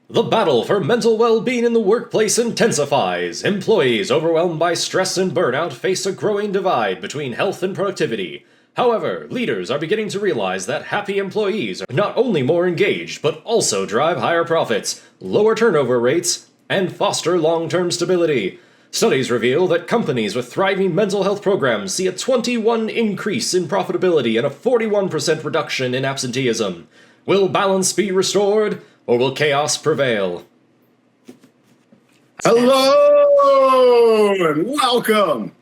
The battle for mental well-being in the workplace intensifies. Employees overwhelmed by stress and burnout face a growing divide between health and productivity. However, leaders are beginning to realize that happy employees are not only more engaged, but also drive higher profits, lower turnover rates, and foster long-term stability. Studies reveal that companies with thriving mental health programs see a 21% increase in profitability and a 41% reduction in absenteeism. Will balance be restored, or will chaos prevail? Hello and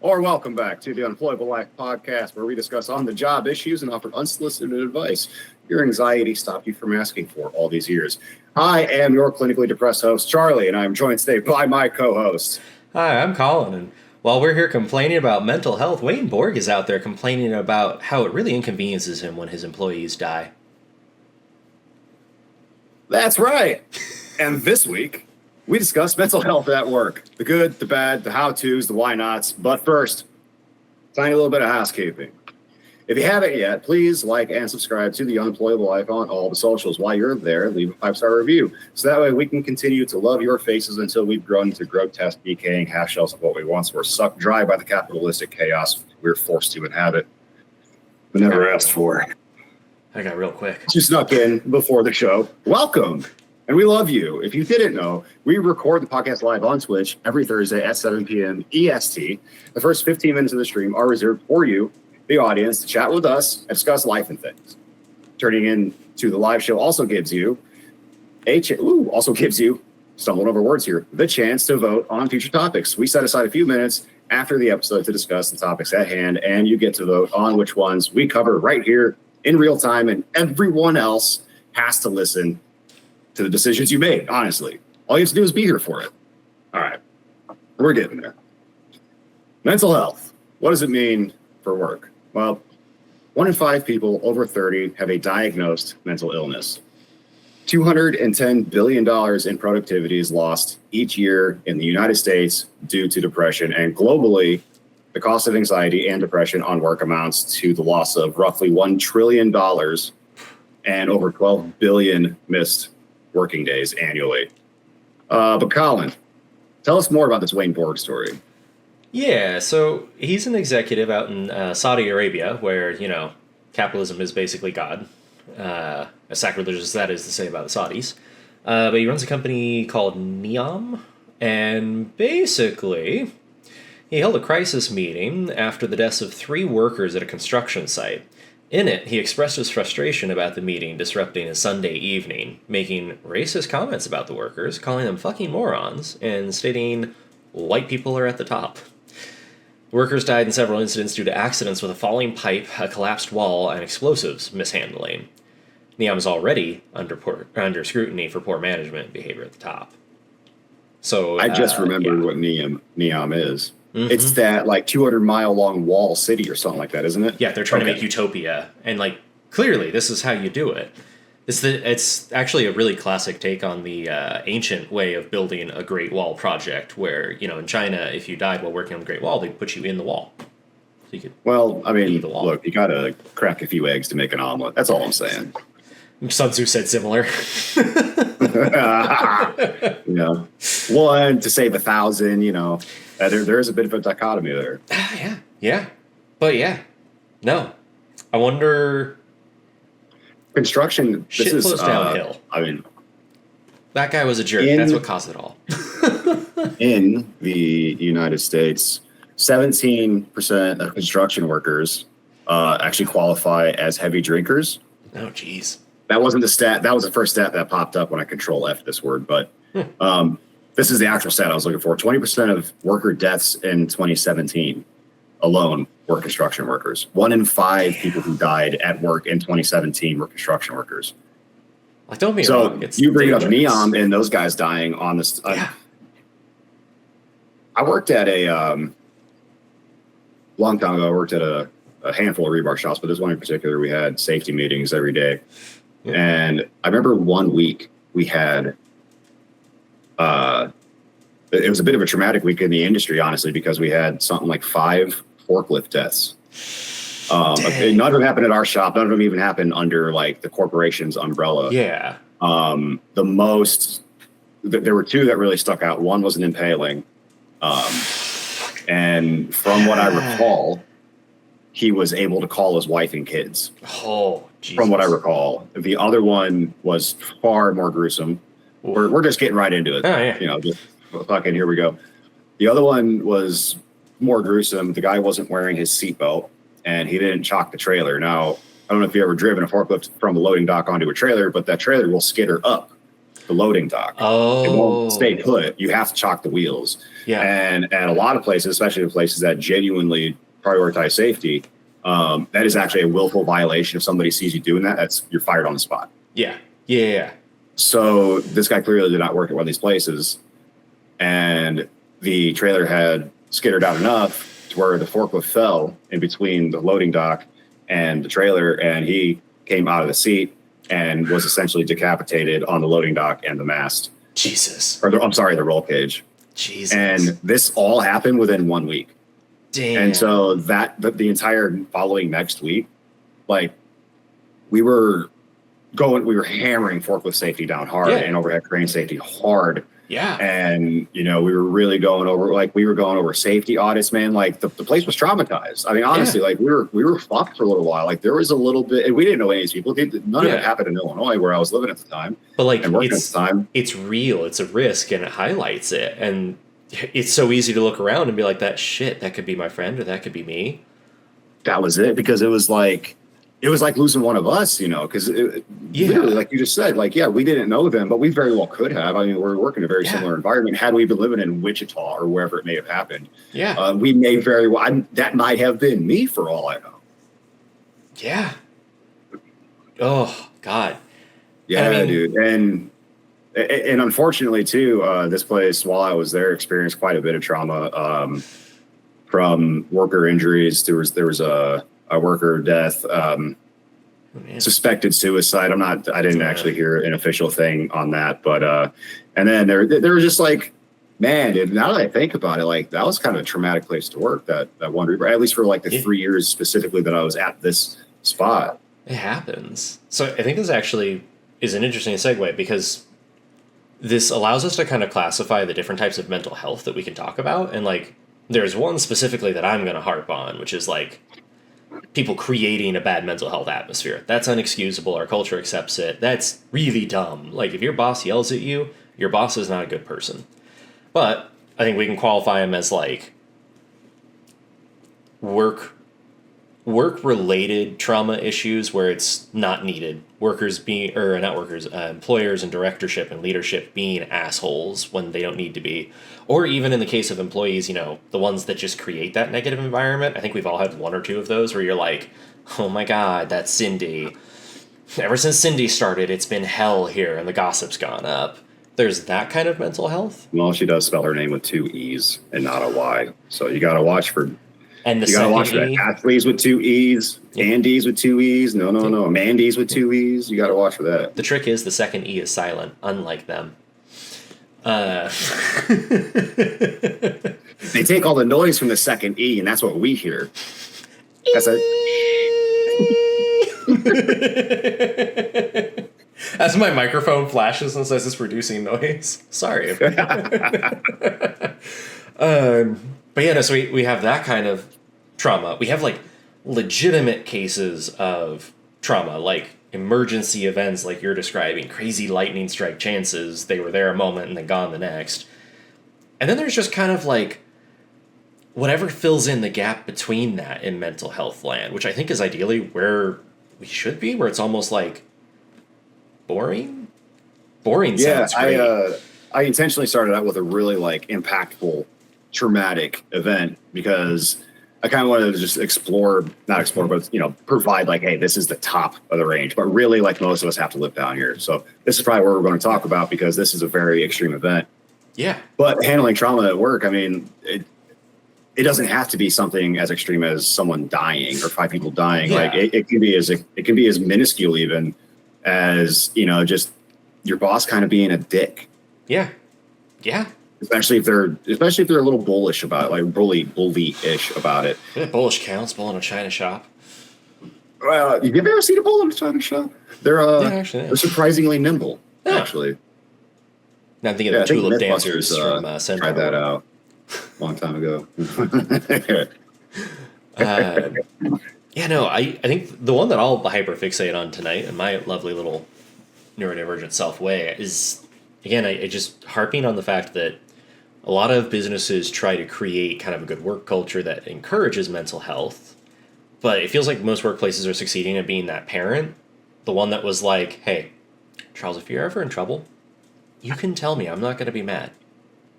welcome back to the Unemployable Life podcast, where we discuss on-the-job issues and offer unsolicited advice your anxiety stopped you from asking for all these years. I am your clinically depressed host, Charlie, and I am joined today by my co-host. Hi, I'm Colin, and while we're here complaining about mental health, Wayne Borg is out there complaining about how it really inconveniences him when his employees die. That's right. And this week, we discuss mental health at work. The good, the bad, the how-tos, the why-nots. But first, tiny little bit of housekeeping. If you haven't yet, please like and subscribe to The Unemployable Life on all the socials. While you're there, leave a 5-star review. So that way we can continue to love your faces until we've grown into grotesque, decaying half shells of what we once were, sucked dry by the capitalistic chaos we're forced to inhabit, but never asked for. I got real quick. You snuck in before the show. Welcome. And we love you. If you didn't know, we record the podcast live on Twitch every Thursday at 7 p.m. EST. The first 15 minutes of the stream are reserved for you, the audience, to chat with us and discuss life and things. Turning in to the live show also gives you stumbling over words here, the chance to vote on future topics. We set aside a few minutes after the episode to discuss the topics at hand, and you get to vote on which ones we cover right here in real time, and everyone else has to listen to the decisions you made, honestly. All you have to do is be here for it. All right. We're getting there. Mental health. What does it mean for work? Well, 1 in 5 people over 30 have a diagnosed mental illness. $210 billion in productivity is lost each year in the United States due to depression, and globally, the cost of anxiety and depression on work amounts to the loss of roughly $1 trillion and over 12 billion missed working days annually. But Colin, tell us more about this Wayne Borg story. Yeah, so he's an executive out in Saudi Arabia, where, capitalism is basically God. As sacrilegious as that is to say about the Saudis. But he runs a company called Neom, and basically he held a crisis meeting after the deaths of 3 workers at a construction site. In it, he expressed his frustration about the meeting disrupting his Sunday evening, making racist comments about the workers, calling them fucking morons, and stating, white people are at the top. Workers died in several incidents due to accidents with a falling pipe, a collapsed wall, and explosives mishandling. Neom is already under scrutiny for poor management behavior at the top. So I just remembered what Neom is. Mm-hmm. It's that 200-mile long wall city or something like that, isn't it? Yeah, they're trying to make utopia, and clearly this is how you do it. It's actually a really classic take on the ancient way of building a Great Wall project, where in China, if you died while working on the Great Wall, they'd put you in the wall. So you could the wall. Look, you gotta crack a few eggs to make an omelet. That's all I'm saying. Sun Tzu said similar. 1 to save 1,000. There is a bit of a dichotomy there. Yeah. But no. I wonder. Construction. Shit flows downhill. That guy was a jerk. That's what caused it all. In the United States, 17% of construction workers actually qualify as heavy drinkers. Oh, geez. That wasn't the stat. That was the first stat that popped up when I control F this word. But this is the actual stat I was looking for. 20% of worker deaths in 2017 alone were construction workers. 1 in 5 people who died at work in 2017 were construction workers. Don't be wrong. It's you bring up Neom and those guys dying on this. I worked at a long time ago. I worked at a handful of rebar shops, but this one in particular, we had safety meetings every day. Yeah. And I remember one week we had, it was a bit of a traumatic week in the industry, honestly, because we had something like 5 forklift deaths. None of them happened at our shop. None of them even happened under the corporation's umbrella. Yeah. The most there were two that really stuck out. One was an impaling. And from what I recall, he was able to call his wife and kids. Oh, Jesus. From what I recall. The other one was far more gruesome. We're just getting right into it. Oh, yeah. You know, just fucking here we go. The other one was more gruesome. The guy wasn't wearing his seatbelt, and he didn't chock the trailer. Now, I don't know if you've ever driven a forklift from a loading dock onto a trailer, but that trailer will skitter up the loading dock. Oh. It won't stay put. You have to chock the wheels. Yeah. And at a lot of places, especially the places that genuinely prioritize safety, that is actually a willful violation. If somebody sees you doing that, you're fired on the spot. Yeah. Yeah. So this guy clearly did not work at one of these places, and the trailer had skittered out enough to where the forklift fell in between the loading dock and the trailer, and he came out of the seat and was essentially decapitated on the loading dock and the mast. Jesus. Or the roll cage. Jesus. And this all happened within 1 week. Damn. And so the entire following next week, like we were hammering forklift safety down hard and overhead crane safety hard. Yeah. And, you know, we were really going over safety audits, man. Like the place was traumatized. I mean, honestly, like we were fucked for a little while. Like there was a little bit, and we didn't know any of these people. None of it happened in Illinois where I was living at the time. But like, and working at the time. It's real. It's a risk, and it highlights it. And it's so easy to look around and be like, that could be my friend, or that could be me. That was it, because it was like losing one of us, you know, because literally, like you just said, like, we didn't know them, but we very well could have. I mean, we're working in a very similar environment. Had we been living in Wichita or wherever it may have happened, we may very well, that might have been me for all I know. Yeah. Oh, God. Yeah, I mean, dude. And unfortunately, too, this place, while I was there, experienced quite a bit of trauma from worker injuries. There was a worker death, suspected suicide. I didn't actually hear an official thing on that, but and then there was just like, man, dude, now that I think about it, like that was kind of a traumatic place to work. That one Reaper, at least for like the 3 years specifically that I was at this spot. It happens. So I think this actually is an interesting segue, because this allows us to kind of classify the different types of mental health that we can talk about. And like, there's one specifically that I'm going to harp on, which is like people creating a bad mental health atmosphere. That's unexcusable. Our culture accepts it. That's really dumb. Like, if your boss yells at you, your boss is not a good person. But I think we can qualify him as like work-related trauma issues where it's not needed. Employers and directorship and leadership being assholes when they don't need to be. Or even in the case of employees, you know, the ones that just create that negative environment. I think we've all had one or two of those where you're like, oh my God, that's Cindy. Ever since Cindy started, it's been hell here and the gossip's gone up. There's that kind of mental health. Well, she does spell her name with 2 E's and not a Y. So you got to watch for... And you gotta watch that. Athletes with 2 E's, Andes with 2 E's. No. Mandy's with 2 E's. You gotta watch for that. The trick is the second E is silent, unlike them. They take all the noise from the second E, and that's what we hear. That's As my microphone flashes and says it's producing noise. Sorry. But yeah, no, so we have that kind of trauma. We have like legitimate cases of trauma, like emergency events like you're describing, crazy lightning strike chances. They were there a moment and then gone the next. And then there's just kind of like whatever fills in the gap between that in mental health land, which I think is ideally where we should be, where it's almost like boring. Boring sounds great. I intentionally started out with a really like impactful, traumatic event because I kind of wanted to just but, you know, provide like, hey, this is the top of the range. But really, like most of us have to live down here. So this is probably what we're going to talk about because this is a very extreme event. Yeah. But handling trauma at work, I mean, it doesn't have to be something as extreme as someone dying or 5 people dying. Yeah. Like it can be as minuscule even as, you know, just your boss kind of being a dick. Yeah. Yeah. Especially if they're a little bullish about it, like bully-ish about it. Yeah, bullish counts, bull in a china shop. Well, you ever seen a bull in a china shop? They're surprisingly nimble, actually. Now I'm thinking Yeah, of I the think tulip dancers Mythbusters from Centaur. tried that out a long time ago. Yeah, no, I think the one that I'll hyperfixate on tonight in my lovely little neurodivergent self way is, again, I just harping on the fact that a lot of businesses try to create kind of a good work culture that encourages mental health, but it feels like most workplaces are succeeding at being that parent, the one that was like, hey, Charles, if you're ever in trouble, you can tell me. I'm not going to be mad.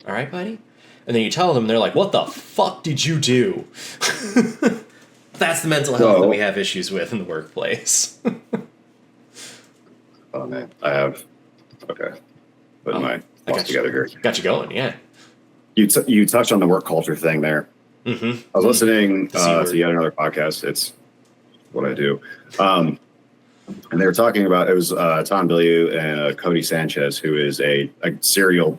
All right, buddy? And then you tell them, and they're like, what the fuck did you do? That's the mental health that we have issues with in the workplace. Oh, man. I have. Okay. Putting my thoughts together here. Got you going, yeah. You touched on the work culture thing there. Mm-hmm. I was listening to yet another podcast. It's what I do. And they were talking about, it was Tom Bilyeu and Cody Sanchez, who is a serial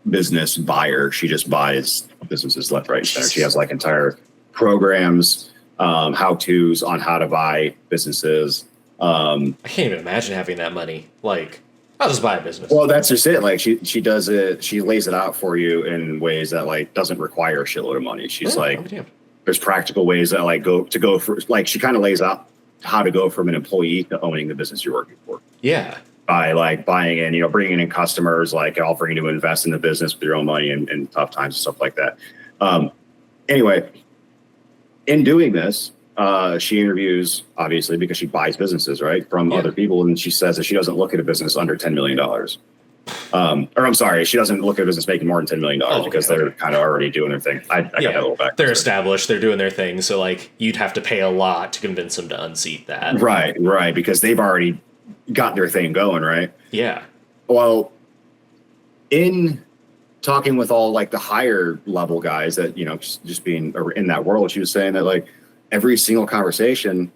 business buyer. She just buys businesses left, right, and center. She has like entire programs, how-tos on how to buy businesses. I can't even imagine having that money. Like, I'll just buy a business. Well, that's just it. Like she does it. She lays it out for you in ways that like doesn't require a shitload of money. She's there's practical ways that like go for, like, she kind of lays out how to go from an employee to owning the business you're working for. Yeah. By like buying in, bringing in customers, like offering to invest in the business with your own money in tough times and stuff like that. Anyway, in doing this, she interviews, obviously, because she buys businesses, right, from other people. And she says that she doesn't look at a business under $10 million. Or I'm sorry, she doesn't look at a business making more than $10 million because they're kind of already doing their thing. I got that a little back. They're established. They're doing their thing. So, like, you'd have to pay a lot to convince them to unseat that. Right. Because they've already got their thing going, right? Yeah. Well, in talking with all, like, the higher level guys that, just being in that world, she was saying that, like, every single conversation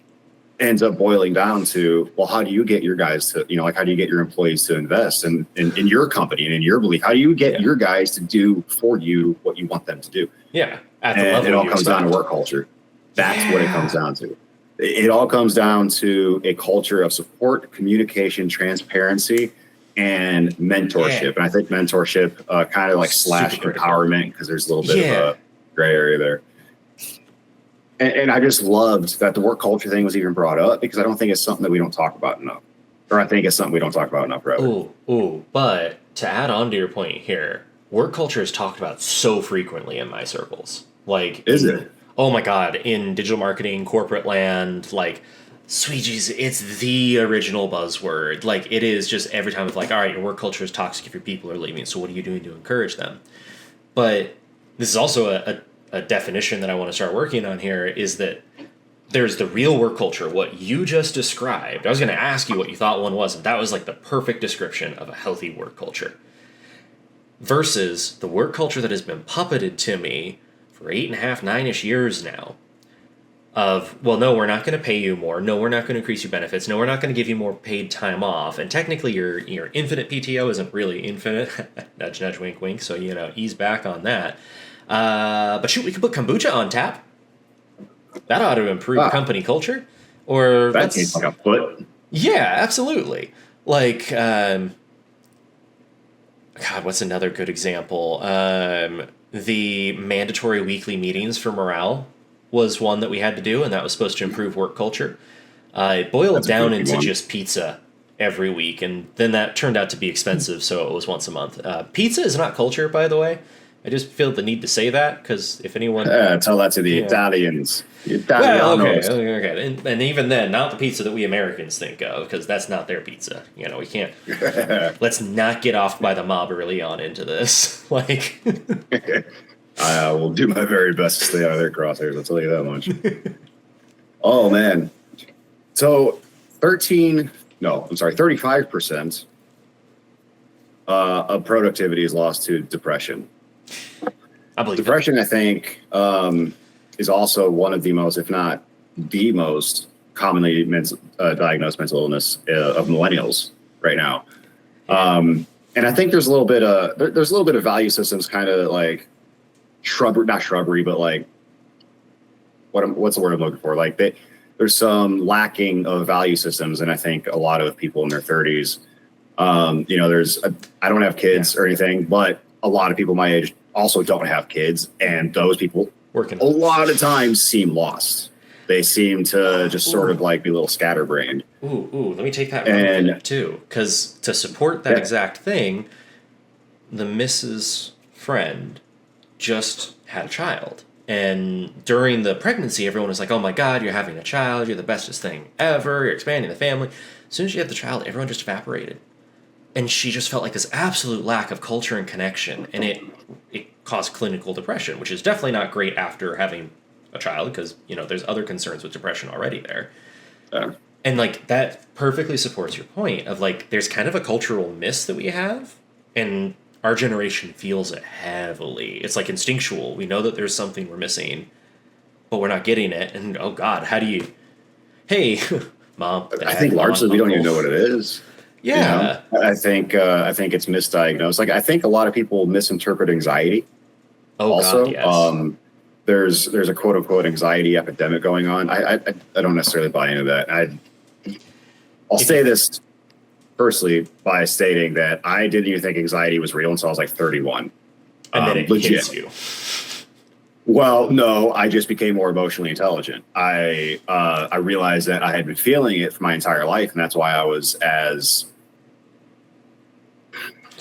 ends up boiling down to, well, how do you get your guys to, how do you get your employees to invest in your company and in your belief? How do you get your guys to do for you what you want them to do? Yeah. At the and level it all comes down to work culture. That's what it comes down to. It all comes down to a culture of support, communication, transparency, and mentorship. And I think mentorship kind of like slash empowerment, because there's a little bit of a gray area there. And I just loved that the work culture thing was even brought up, because I don't think it's something that we don't talk about enough. Or I think it's something we don't talk about enough, rather. But to add on to your point here, work culture is talked about so frequently in my circles. Like, is it? Oh my God, in digital marketing, corporate land, like, sweet Jesus, it's the original buzzword. Like, it is just every time it's like, all right, your work culture is toxic if your people are leaving, so what are you doing to encourage them? But this is also a definition that I want to start working on here, is that there's the real work culture, what you just described. I was going to ask you what you thought one was, and that was like the perfect description of a healthy work culture. Versus the work culture that has been puppeted to me for 8.5, 9-ish years now, of, well, no, we're not going to pay you more. No, we're not going to increase your benefits. No, we're not going to give you more paid time off. And technically your infinite PTO isn't really infinite. Nudge, nudge, wink, wink. So, ease back on that. But shoot, we could put kombucha on tap. That ought to improve company culture. Or that tastes like a foot. Yeah, absolutely. Like, God, what's another good example? The mandatory weekly meetings for morale was one that we had to do, and that was supposed to improve work culture. It boiled down into just pizza every week, and then that turned out to be expensive, so it was once a month. Pizza is not culture, by the way. I just feel the need to say that, because if anyone... tell that to the Italians. Well, okay. And even then, not the pizza that we Americans think of, because that's not their pizza. We can't... Let's not get off by the mob early on into this. Like... I will do my very best to stay out of their crosshairs, I'll tell you that much. Oh, man. So 35% of productivity is lost to depression. I believe depression, I think, is also one of the most, if not the most commonly diagnosed mental illness of millennials right now. And I think there's a little bit of value systems kind of like not shrubbery, but like what's the word I'm looking for? Like there's some lacking of value systems, and I think a lot of people in their 30s You know, I don't have kids or anything, but a lot of people my age also don't have kids, and those people Working a lot of times seem lost. They seem to just sort of like be a little scatterbrained. Let me take that and from too, because to support that exact thing, the Mrs. Friend just had a child. And during the pregnancy, everyone was like, oh my God, you're having a child. You're the bestest thing ever. You're expanding the family. As soon as she had the child, everyone just evaporated. And she just felt like this absolute lack of culture and connection. And it caused clinical depression, which is definitely not great after having a child because, you know, there's other concerns with depression already there. And like that perfectly supports your point of like there's kind of a cultural miss that we have. And our generation feels it heavily. It's like instinctual. We know that there's something we're missing, but we're not getting it. And oh God, how do you? Hey, mom. Dad, I think largely we don't even know what it is. Yeah, you know? I think it's misdiagnosed. Like I think a lot of people misinterpret anxiety. Oh also, God, yes. There's a quote unquote anxiety epidemic going on. I don't necessarily buy into that. I'll say this firstly by stating that I didn't even think anxiety was real until I was like 31. And then it hits you. Well, no, I just became more emotionally intelligent. I realized that I had been feeling it for my entire life, and that's why I was as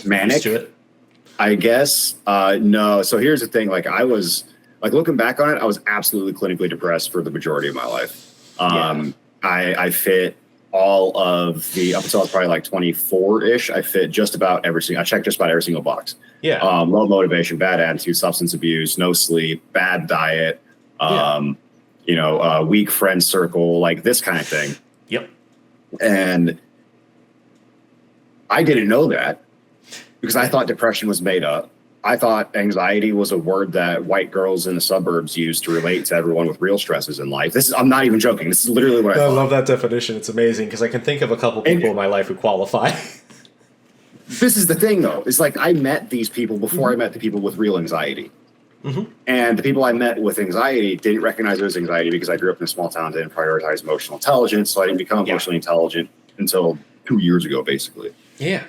manic. Used to it? I guess. No. So here's the thing. Like I was like looking back on it, I was absolutely clinically depressed for the majority of my life. I fit all of the up until I was probably like 24-ish. I fit just about I checked just about every single box. Yeah. Low motivation, bad attitude, substance abuse, no sleep, bad diet, you know, weak friend circle, like this kind of thing. Yep. And I didn't know that because I thought depression was made up. I thought anxiety was a word that white girls in the suburbs use to relate to everyone with real stresses in life. I'm not even joking. This is literally what I thought. I love that definition. It's amazing because I can think of a couple people in my life who qualify. This is the thing, though. It's like I met these people before I met the people with real anxiety. And the people I met with anxiety didn't recognize it as anxiety because I grew up in a small town, didn't prioritize emotional intelligence. So I didn't become emotionally intelligent until 2 years ago, basically. Yeah.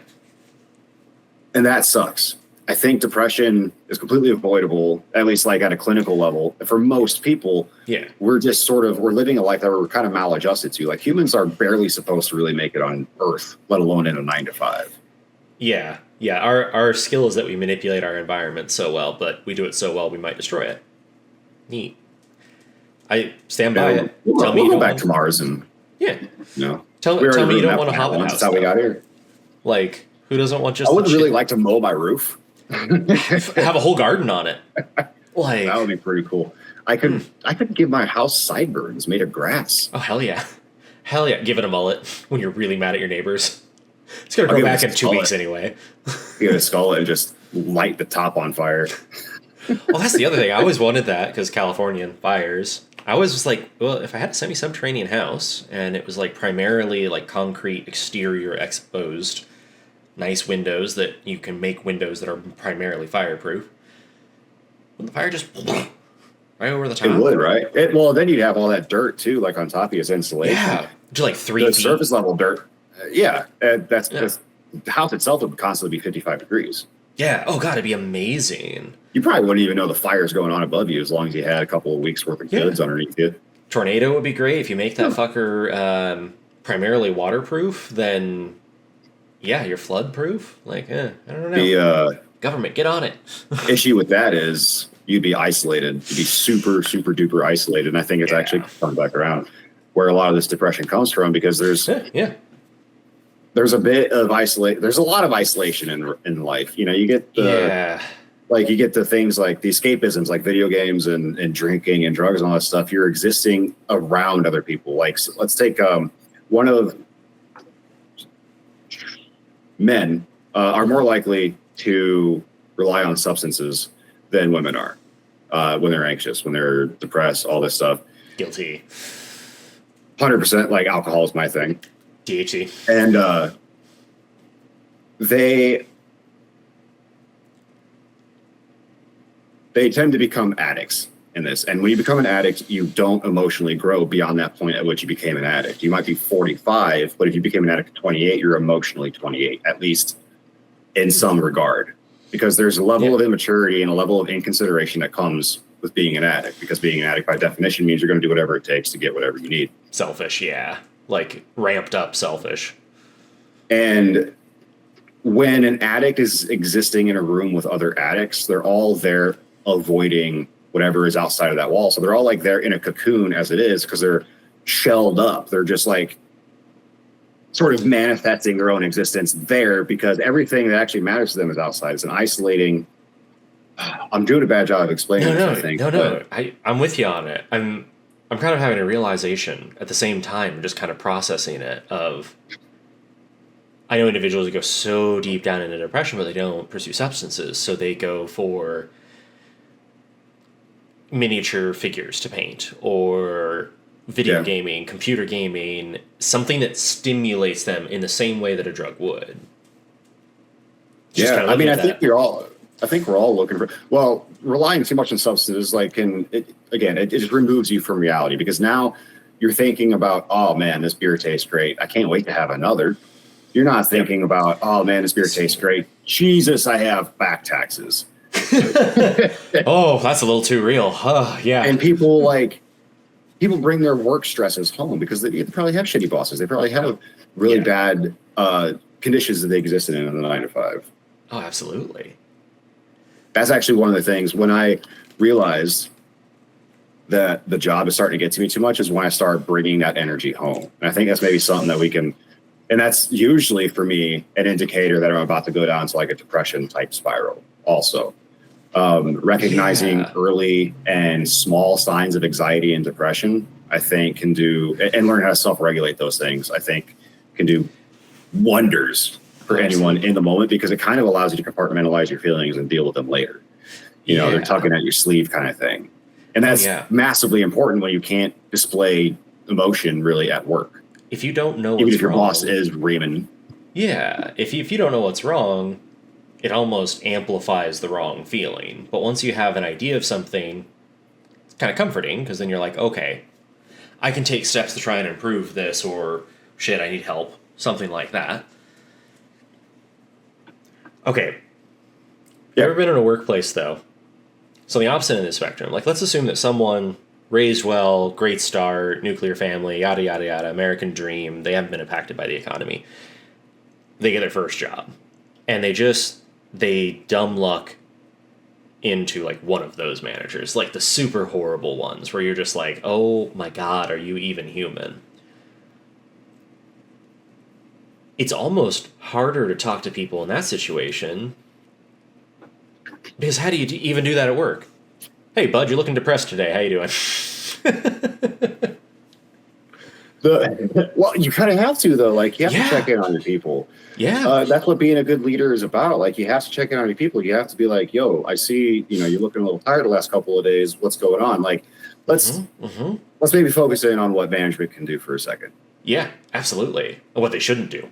And that sucks. I think depression is completely avoidable, at least like at a clinical level. For most people, we're just we're living a life that we're kind of maladjusted to. Like humans are barely supposed to really make it on Earth, let alone in a 9 to 5. Yeah. Yeah. Our skill is that we manipulate our environment so well, but we do it so well we might destroy it. Neat. I stand by it. We'll go back to Mars and tell me you don't want to hop in the house. That's how we got here. Like, who doesn't want just? I would really like to mow my roof. Have a whole garden on it. Like that would be pretty cool. I could give my house sideburns made of grass. Oh hell yeah. Give it a mullet when you're really mad at your neighbors. It's gonna grow back in 2 weeks anyway. You're gonna skull it and just light the top on fire. Well, that's the other thing. I always wanted that because Californian fires. I always was like, well, if I had a semi-subterranean house and it was like primarily like concrete exterior exposed, nice windows that you can make windows that are primarily fireproof. Wouldn't the fire just right over the top? It would, right? Well, then you'd have all that dirt too, like on top of his insulation. Yeah, just like 3 feet. Surface level dirt. That's the house itself would constantly be 55 degrees. Yeah. Oh god, it'd be amazing. You probably wouldn't even know the fire's going on above you as long as you had a couple of weeks worth of goods underneath you. Tornado would be great if you make that fucker primarily waterproof. Then. Yeah, you're flood proof. Like, I don't know. The government, get on it. issue with that is you'd be isolated. You'd be super, super duper isolated. And I think it's actually coming back around where a lot of this depression comes from because there's a bit of isolate. There's a lot of isolation in life. You know, you get you get the things like the escapisms, like video games and drinking and drugs and all that stuff. You're existing around other people. Like, so let's take one of men are more likely to rely on substances than women are when they're anxious, when they're depressed, all this stuff. Guilty. 100%. Like alcohol is my thing. THC. And they tend to become addicts in this. And when you become an addict, you don't emotionally grow beyond that point at which you became an addict. You might be 45, but if you became an addict at 28, you're emotionally 28, at least in some regard, because there's a level of immaturity and a level of inconsideration that comes with being an addict, because being an addict by definition means you're going to do whatever it takes to get whatever you need. Selfish, yeah. Like ramped up selfish. And when an addict is existing in a room with other addicts, they're all there avoiding whatever is outside of that wall. So they're all like they're in a cocoon as it is, because they're shelled up. They're just like sort of manifesting their own existence there, because everything that actually matters to them is outside. It's an isolating. I'm doing a bad job of explaining this, I think. No. I'm with you on it. I'm kind of having a realization at the same time, just kind of processing it of, I know individuals who go so deep down into depression, but they don't pursue substances. So they go for miniature figures to paint, or video gaming, computer gaming, something that stimulates them in the same way that a drug would. I mean, I think we're all looking for, well, relying too much on substances, like, it just removes you from reality, because now you're thinking about, oh man, this beer tastes great, I can't wait to have another. You're not thinking about, oh man, this beer tastes great, Jesus, I have back taxes. Oh, that's a little too real. Yeah. And people bring their work stresses home, because they probably have shitty bosses. They probably have really bad conditions that they existed in the 9 to 5. Oh, absolutely. That's actually one of the things when I realized that the job is starting to get to me too much, is when I start bringing that energy home. And I think that's maybe something that we can, and that's usually for me an indicator that I'm about to go down to like a depression type spiral also. Recognizing early and small signs of anxiety and depression, I think can do, and learn how to self-regulate those things, I think can do wonders for anyone in the moment, because it kind of allows you to compartmentalize your feelings and deal with them later. You know, they're tugging at your sleeve kind of thing. And that's massively important when you can't display emotion really at work. If you don't know even if your boss is reaming. Yeah. If you don't know what's wrong, it almost amplifies the wrong feeling. But once you have an idea of something, it's kind of comforting, because then you're like, okay, I can take steps to try and improve this, or shit, I need help, something like that. Okay. You ever been in a workplace, though? So the opposite end of the spectrum. Like, let's assume that someone raised well, great start, nuclear family, yada, yada, yada, American dream. They haven't been impacted by the economy. They get their first job. And they dumb luck into like one of those managers, like the super horrible ones where you're just like, oh my God, are you even human? It's almost harder to talk to people in that situation, because how do you even do that at work? Hey, bud, you're looking depressed today. How you doing? Well, you kind of have to, though. Like, you have to check in on your people. Yeah. That's what being a good leader is about. Like, you have to check in on your people. You have to be like, yo, I see, you're looking a little tired the last couple of days. What's going on? Like, let's maybe focus in on what management can do for a second. Yeah, absolutely. And what they shouldn't do.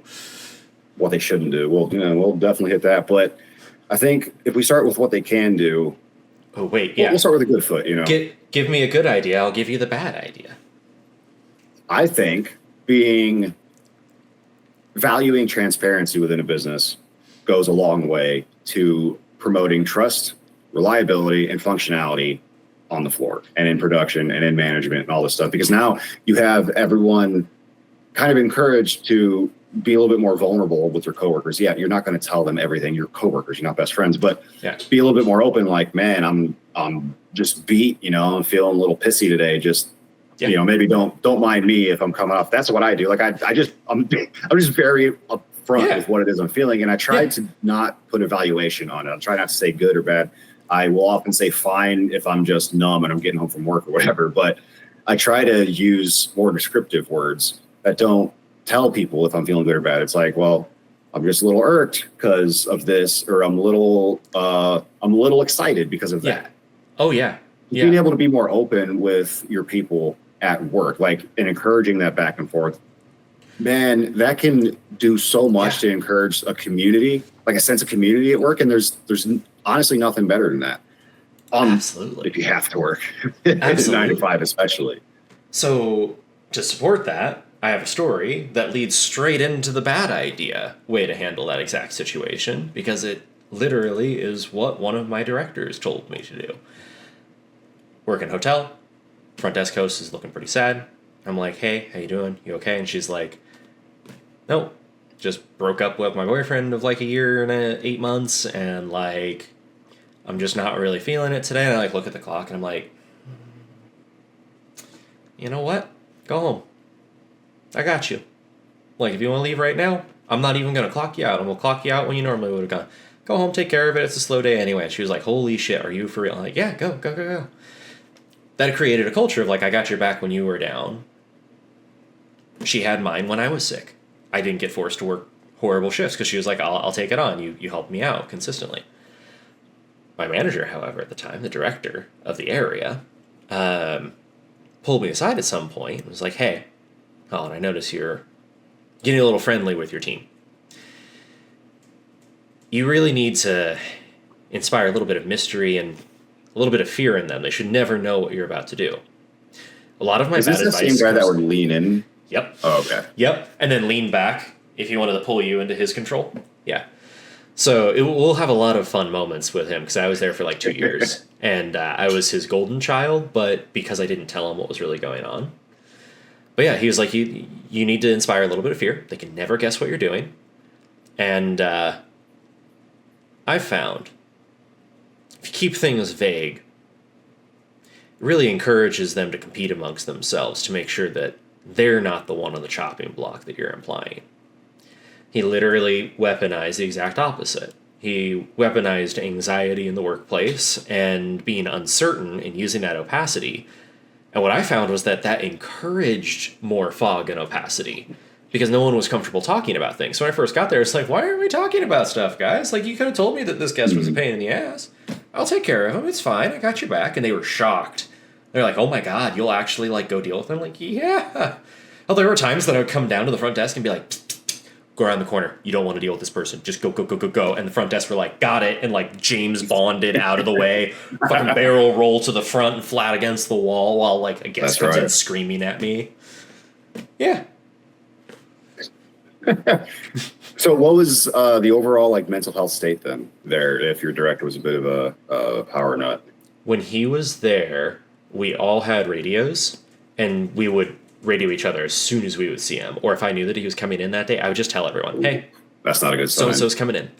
What they shouldn't do. Well, we'll definitely hit that. But I think if we start with what they can do. Oh, wait, yeah. We'll start with a good foot, Give me a good idea. I'll give you the bad idea. I think valuing transparency within a business goes a long way to promoting trust, reliability, and functionality on the floor and in production and in management and all this stuff. Because now you have everyone kind of encouraged to be a little bit more vulnerable with your coworkers. Yeah, you're not going to tell them everything. You're coworkers, you're not best friends, but be a little bit more open. Like, man, I'm just beat. I'm feeling a little pissy today. Just maybe don't mind me if I'm coming off. That's what I do. Like I'm just very upfront with what it is I'm feeling, and I try to not put evaluation on it. I try not to say good or bad. I will often say fine if I'm just numb and I'm getting home from work or whatever. But I try to use more descriptive words that don't tell people if I'm feeling good or bad. It's like, well, I'm just a little irked because of this, or I'm a little excited because of that. Oh yeah. Being able to be more open with your people at work, like, and encouraging that back and forth, man, that can do so much to encourage a community, like a sense of community at work. And there's honestly nothing better than that. Absolutely. If you have to work. 9 to 5 especially. So to support that, I have a story that leads straight into the bad idea way to handle that exact situation, because it literally is what one of my directors told me to do. Work in hotel, front desk host is looking pretty sad. I'm like, hey, how you doing? You okay? And she's like, nope, just broke up with my boyfriend of like a year and 8 months, and like, I'm just not really feeling it today. And I like look at the clock and I'm like, you know what? Go home. I got you. Like, if you want to leave right now, I'm not even going to clock you out. I'm going to clock you out when you normally would have gone. Go home, take care of it. It's a slow day anyway. She was like, holy shit, are you for real? I'm like, yeah, go, go, go, go. That created a culture of like, I got your back when you were down. She had mine when I was sick. I didn't get forced to work horrible shifts because she was like, I'll take it on. You helped me out consistently. My manager, however, at the time, the director of the area, pulled me aside at some point and was like, hey, Colin, I notice you're getting a little friendly with your team. You really need to inspire a little bit of mystery and a little bit of fear in them. They should never know what you're about to do. A lot of my bad advice... Is this the same guy that would lean in? Yep. Oh, okay. Yep. And then lean back if he wanted to pull you into his control. Yeah. So we'll have a lot of fun moments with him because I was there for like 2 years. And I was his golden child, but because I didn't tell him what was really going on. But yeah, he was like, you need to inspire a little bit of fear. They can never guess what you're doing. And I've found if you keep things vague, it really encourages them to compete amongst themselves to make sure that they're not the one on the chopping block that you're implying. He literally weaponized the exact opposite. He weaponized anxiety in the workplace and being uncertain and using that opacity. And what I found was that encouraged more fog and opacity because no one was comfortable talking about things. So when I first got there, it's like, why aren't we talking about stuff, guys? Like, you could have told me that this guest was a pain in the ass. I'll take care of him. It's fine. I got your back. And they were shocked. They're like, oh my God, you'll actually like go deal with them? Like, yeah. Oh, there were times that I would come down to the front desk and be like, go around the corner. You don't want to deal with this person. Just go, go, go, go, go. And the front desk were like, got it. And like James Bonded out of the way, fucking barrel roll to the front and flat against the wall while like a guest comes in screaming at me. Yeah. So what was the overall like mental health state then there if your director was a bit of a power nut? When he was there, we all had radios and we would radio each other as soon as we would see him. Or if I knew that he was coming in that day, I would just tell everyone, hey, that's not a good sign. So-and-so's coming in.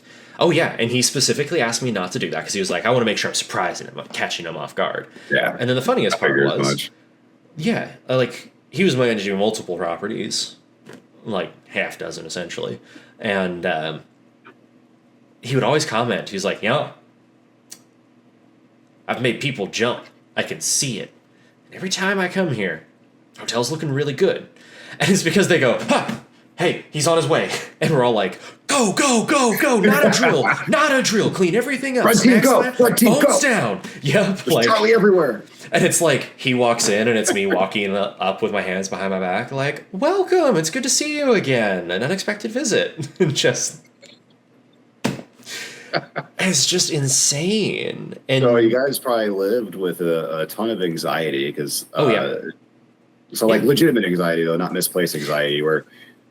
Oh, yeah. And he specifically asked me not to do that because he was like, I want to make sure I'm surprising him. I'm catching him off guard. Yeah. And then the funniest part was, yeah, like he was managing multiple properties, like half dozen essentially. And he would always comment. He's like, I've made people jump. I can see it. And every time I come here, hotel's looking really good. And it's because they go, hey, he's on his way. And we're all like, go, go, go, go. Not a drill. Not a drill. Clean everything up. Red team, go. Red team, bones go. Down. Yep. There's like Charlie everywhere. And it's like he walks in and it's me walking up with my hands behind my back like, welcome. It's good to see you again. An unexpected visit. Just... It's just insane. And so you guys probably lived with a ton of anxiety because so like legitimate anxiety though, not misplaced anxiety, where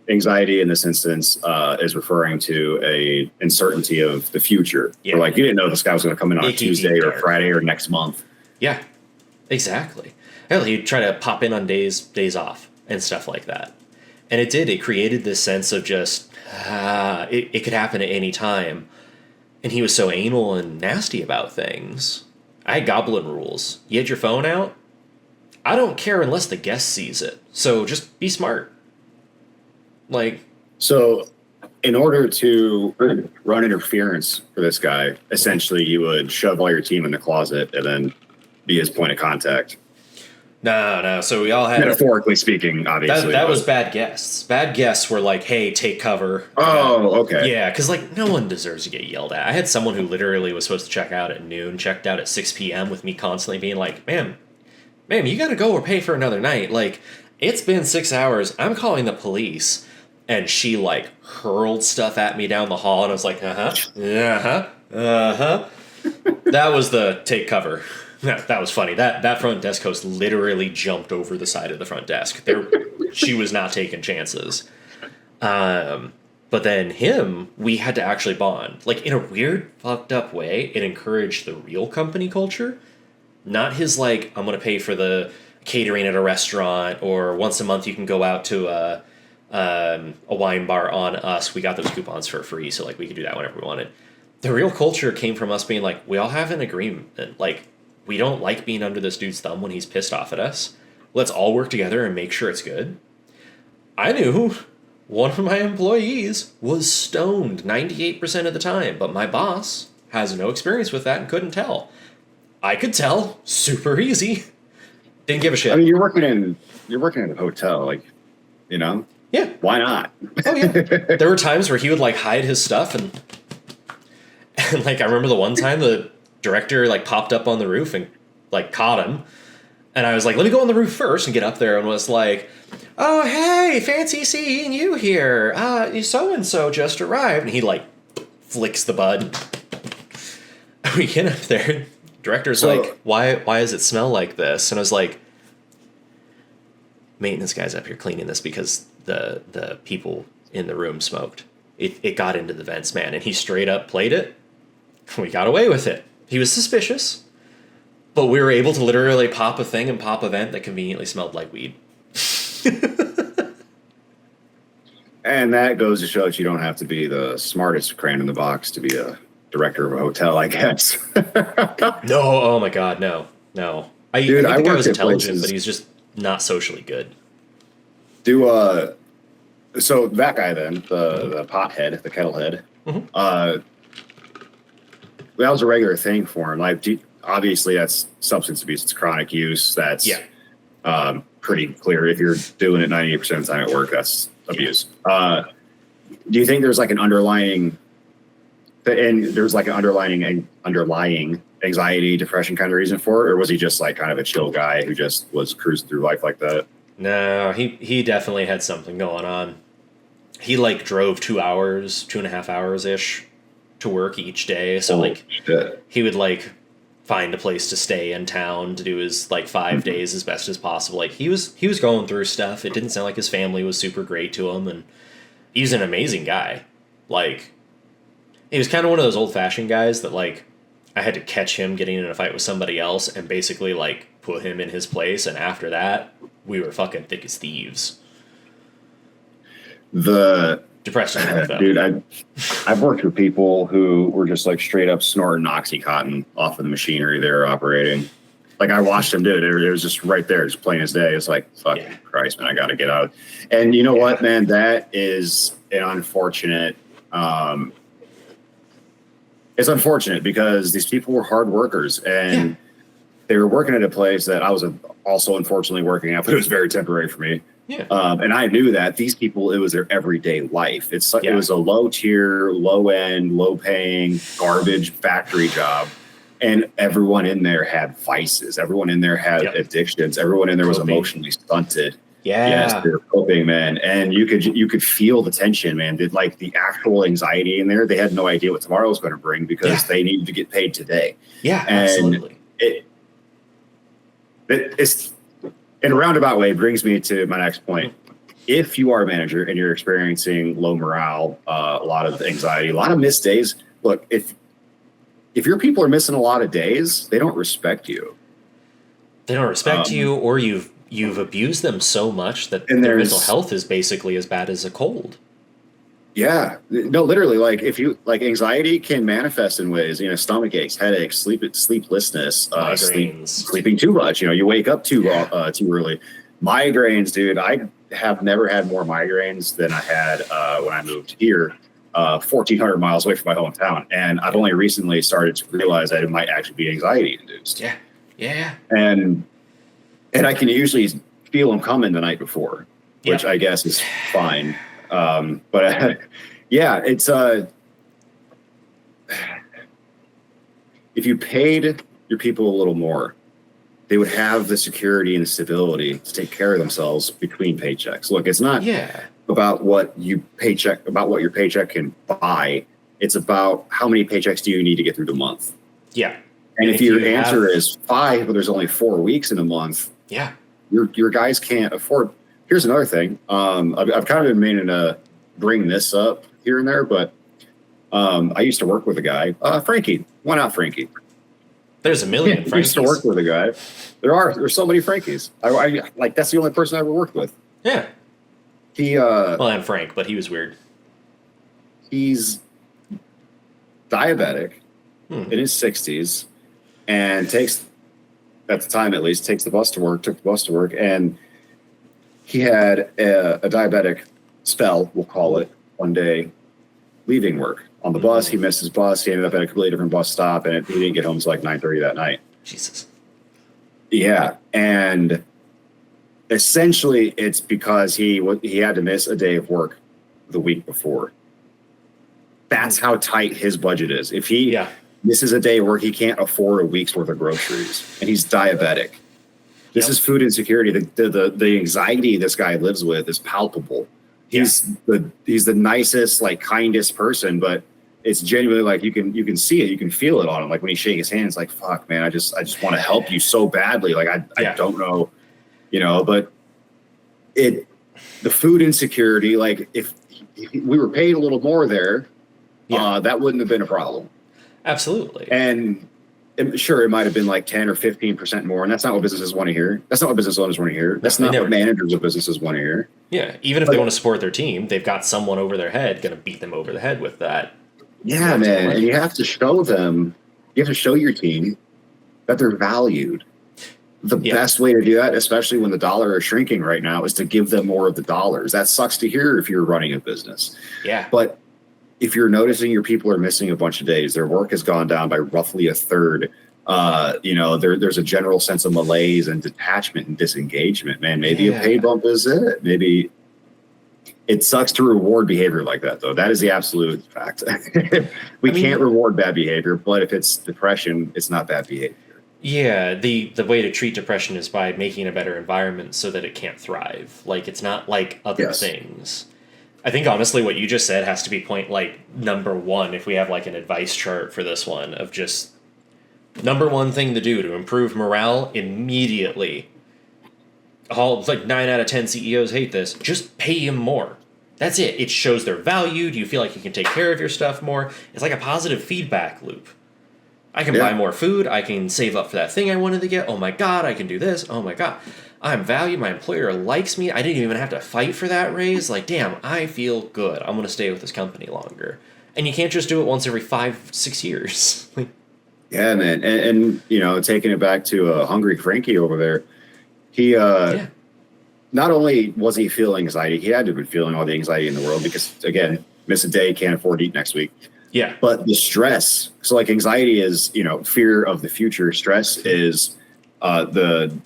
anxiety in this instance is referring to a uncertainty of the future. Or like you didn't know this guy was going to come in on a Tuesday or Friday or next month. Yeah, exactly. Hell, he'd try to pop in on days off and stuff like that. And it created this sense of just it could happen at any time. And he was so anal and nasty about things. I had goblin rules. You had your phone out? I don't care unless the guest sees it. So just be smart. Like... So, in order to run interference for this guy, essentially you would shove all your team in the closet and then be his point of contact. No. So we all had... Metaphorically speaking, obviously. That was bad guests. Bad guests were like, hey, take cover. Oh, okay. Yeah, because like no one deserves to get yelled at. I had someone who literally was supposed to check out at noon, checked out at 6 p.m. with me constantly being like, ma'am, you got to go or pay for another night. Like, it's been 6 hours. I'm calling the police. And she like hurled stuff at me down the hall. And I was like, That was the take cover. That was funny. That front desk host literally jumped over the side of the front desk. She was not taking chances. But then we had to actually bond. Like, in a weird, fucked up way, it encouraged the real company culture. Not his, like, I'm going to pay for the catering at a restaurant, or once a month you can go out to a wine bar on us. We got those coupons for free, so, like, we could do that whenever we wanted. The real culture came from us being like, we all have an agreement. Like, we don't like being under this dude's thumb when he's pissed off at us. Let's all work together and make sure it's good. I knew one of my employees was stoned 98% of the time, but my boss has no experience with that and couldn't tell. I could tell super easy. Didn't give a shit. I mean, you're working in a hotel, like, you know? Yeah. Why not? Oh, yeah. There were times where he would, like, hide his stuff, and like, I remember the one time the director, like, popped up on the roof and, like, caught him. And I was like, let me go on the roof first, and get up there and was like, oh, hey, fancy seeing you here. So-and-so just arrived. And he, like, flicks the bud. We get up there. Director's like, why does it smell like this? And I was like, maintenance guy's up here cleaning this because the people in the room smoked. It got into the vents, man. And he straight up played it. We got away with it. He was suspicious. But we were able to literally pop a thing and pop a vent that conveniently smelled like weed. And that goes to show that you don't have to be the smartest crayon in the box to be a director of a hotel, I guess. No, oh my God, no. I think the guy was intelligent, but he's just not socially good. So that guy then, the pothead, the kettlehead, that was a regular thing for him. Like, obviously that's substance abuse, it's chronic use. That's pretty clear. If you're doing it 98% of the time at work, that's abuse. Do you think there's like an underlying anxiety, depression kind of reason for it? Or was he just like kind of a chill guy who just was cruising through life like that? No, he definitely had something going on. He, like, drove 2.5 hours ish to work each day. So Shit. He would, like, find a place to stay in town to do his, like, 5 days as best as possible. Like, he was going through stuff. It didn't sound like his family was super great to him, and he's an amazing guy. Like, he was kind of one of those old-fashioned guys that, like, I had to catch him getting in a fight with somebody else and basically, like, put him in his place, and after that, we were fucking thick as thieves. Depression, dude, I've worked with people who were just like straight up snorting Oxycontin off of the machinery they were operating. Like, I watched them do it. It was just right there, just plain as day. It's like, fucking Christ, man, I got to get out. And you know what, man? That is an unfortunate. It's unfortunate because these people were hard workers and they were working at a place that I was also unfortunately working at, but it was very temporary for me. Yeah. And I knew that these people, it was their everyday life. It was a low tier, low end, low paying, garbage factory job. And everyone in there had vices. Everyone in there had addictions. Everyone in there was emotionally stunted. Yeah. Yes, they're coping, man. And you could feel the tension, man. Like the actual anxiety in there. They had no idea what tomorrow was going to bring because they needed to get paid today. Yeah, and absolutely. It's in a roundabout way brings me to my next point. If you are a manager and you're experiencing low morale, a lot of anxiety, a lot of missed days, look, if your people are missing a lot of days, they don't respect you. They don't respect you, or you've abused them so much that their mental health is basically as bad as a cold. Yeah, no, literally, like if you like anxiety can manifest in ways, stomach aches, headaches, sleeplessness, sleeping too much. You wake up too early. Migraines, dude. I have never had more migraines than I had when I moved here, 1,400 miles away from my hometown, and I've only recently started to realize that it might actually be anxiety induced. Yeah. And I can usually feel them coming the night before, which I guess is fine. But it's if you paid your people a little more, they would have the security and the stability to take care of themselves between paychecks. Look, it's not about what your paycheck can buy. It's about how many paychecks do you need to get through the month. Yeah. And if your answer have, is 5, but there's only 4 weeks in a month, yeah, your guys can't afford. Here's another thing. I've kind of been meaning to bring this up here and there, but I used to work with a guy, Frankie. Why not Frankie? there's a million I used to work Frankies. with a guy. There's so many Frankies. I like that's the only person I ever worked with. Yeah. He Well, I'm Frank, but he was weird. he's diabetic in his 60s and takes, at the time at least, took the bus to work, and he had a diabetic spell, we'll call it, one day leaving work. On the bus, he missed his bus. He ended up at a completely different bus stop, and he didn't get home until like 9:30 that night. Jesus. Yeah, and essentially it's because he had to miss a day of work the week before. That's how tight his budget is. If he misses a day of work, he can't afford a week's worth of groceries, and he's diabetic. This is food insecurity. The anxiety this guy lives with is palpable. He's the nicest, like kindest person, but it's genuinely like you can see it, you can feel it on him. Like when he shakes his hand, it's like, fuck, man, I just want to help you so badly. Like I don't know, but the food insecurity, like if we were paid a little more there, that wouldn't have been a problem. Absolutely. And sure, it might have been like 10 or 15% more, and that's not what businesses want to hear. That's not what business owners want to hear. That's not what managers of businesses want to hear. Yeah, even if they want to support their team, they've got someone over their head going to beat them over the head with that. Yeah, man, and you have to show them, you have to show your team that they're valued. The best way to do that, especially when the dollar is shrinking right now, is to give them more of the dollars. That sucks to hear if you're running a business. Yeah. But if you're noticing your people are missing a bunch of days, their work has gone down by roughly a third, there's a general sense of malaise and detachment and disengagement, man. Maybe a pay bump is it. Maybe it sucks to reward behavior like that, though. That is the absolute fact. We can't reward bad behavior, but if it's depression, it's not bad behavior. Yeah, the way to treat depression is by making a better environment so that it can't thrive. Like, it's not like other things. I think, honestly, what you just said has to be point, like, number one, if we have, like, an advice chart for this one, of just number one thing to do to improve morale immediately. It's like 9 out of 10 CEOs hate this. Just pay them more. That's it. It shows they're valued. You feel like you can take care of your stuff more. It's like a positive feedback loop. I can buy more food. I can save up for that thing I wanted to get. Oh my God, I can do this. Oh my God, I'm valued. My employer likes me. I didn't even have to fight for that raise. Like, damn, I feel good. I'm going to stay with this company longer. And you can't just do it once every 5-6 years. Yeah, man. And taking it back to Hungry Frankie over there, he not only was he feeling anxiety, he had to have been feeling all the anxiety in the world because, again, miss a day, can't afford to eat next week. Yeah. But the stress, so like anxiety is, fear of the future. Stress is the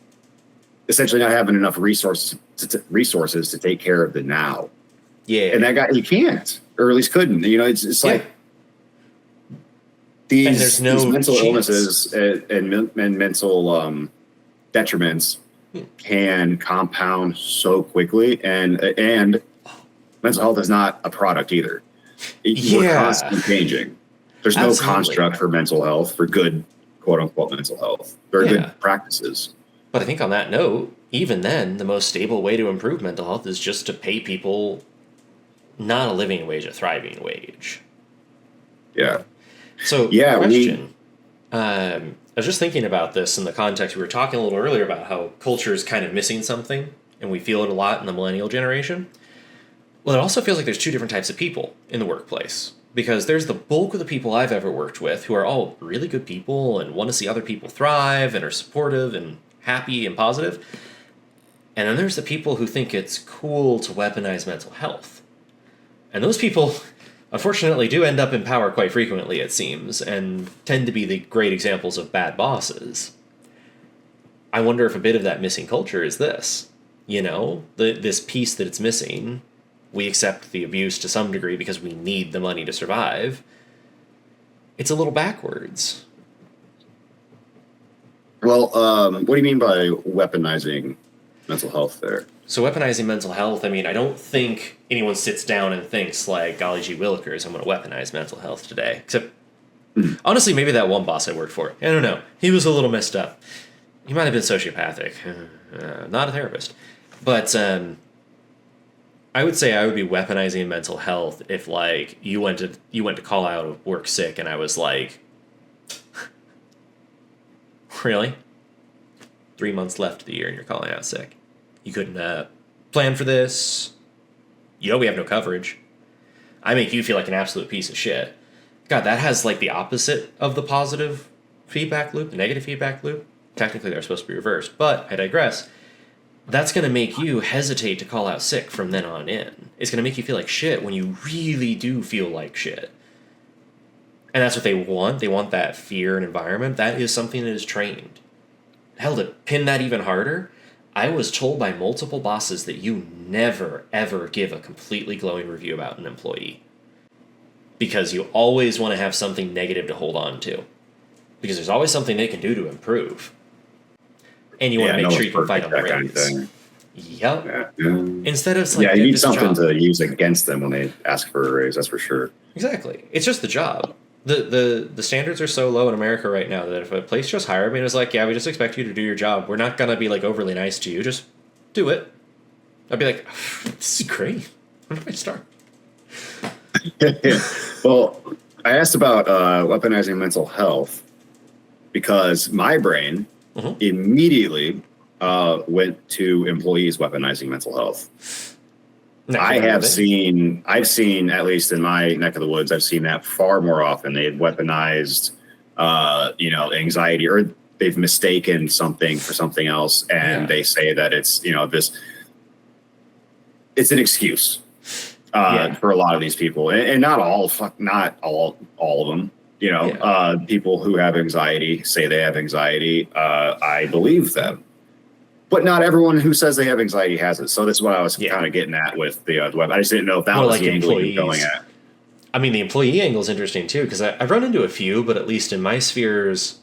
essentially not having enough resources to take care of the now. Yeah. And that guy, he can't, or at least couldn't. It's like these mental illnesses and mental detriments can compound so quickly, and mental health is not a product either. We're constantly changing. There's no construct for mental health, for good, quote unquote, mental health. There are good practices. But I think on that note, even then, the most stable way to improve mental health is just to pay people not a living wage, a thriving wage. Yeah. So, question. I was just thinking about this in the context, we were talking a little earlier about how culture is kind of missing something, and we feel it a lot in the millennial generation. Well, it also feels like there's two different types of people in the workplace, because there's the bulk of the people I've ever worked with who are all really good people and want to see other people thrive and are supportive and happy and positive. And then there's the people who think it's cool to weaponize mental health. And those people, unfortunately, do end up in power quite frequently, it seems, and tend to be the great examples of bad bosses. I wonder if a bit of that missing culture is this. This piece that it's missing. We accept the abuse to some degree because we need the money to survive. It's a little backwards. Well, what do you mean by weaponizing mental health there? So weaponizing mental health, I don't think anyone sits down and thinks like, golly gee willikers, I'm going to weaponize mental health today. Except Honestly, maybe that one boss I worked for. I don't know. He was a little messed up. He might have been sociopathic. Not a therapist. But I would say I would be weaponizing mental health if, like, you went to call out of work sick and I was like, really? 3 months left of the year and you're calling out sick. You couldn't plan for this. You know we have no coverage. I make you feel like an absolute piece of shit. God, that has, like, the opposite of the positive feedback loop, the negative feedback loop. Technically, they're supposed to be reversed, but I digress. That's going to make you hesitate to call out sick from then on in. It's going to make you feel like shit when you really do feel like shit. And that's what they want. They want that fear and environment. That is something that is trained. Hell, to pin that even harder, I was told by multiple bosses that you never, ever give a completely glowing review about an employee. Because you always want to have something negative to hold on to. Because there's always something they can do to improve. And you want to make sure you can fight on the reins. Yep. Yeah. Instead of like, you need something to use against them when they ask for a raise, that's for sure. Exactly. It's just the job. The standards are so low in America right now that if a place just hired me and was like, yeah, we just expect you to do your job, we're not going to be like overly nice to you, just do it. I'd be like, this is great. Where do I start? Well, I asked about weaponizing mental health because my brain immediately went to employees weaponizing mental health. I've seen, at least in my neck of the woods, I've seen that far more often. They had weaponized, anxiety, or they've mistaken something for something else, and they say that it's, it's an excuse for a lot of these people, and not all of them. People who have anxiety say they have anxiety. I believe them. But not everyone who says they have anxiety has it. So that's what I was kind of getting at with the web. I just didn't know if that was like the angle you were going at. I mean, the employee angle is interesting too, because I've run into a few, but at least in my spheres,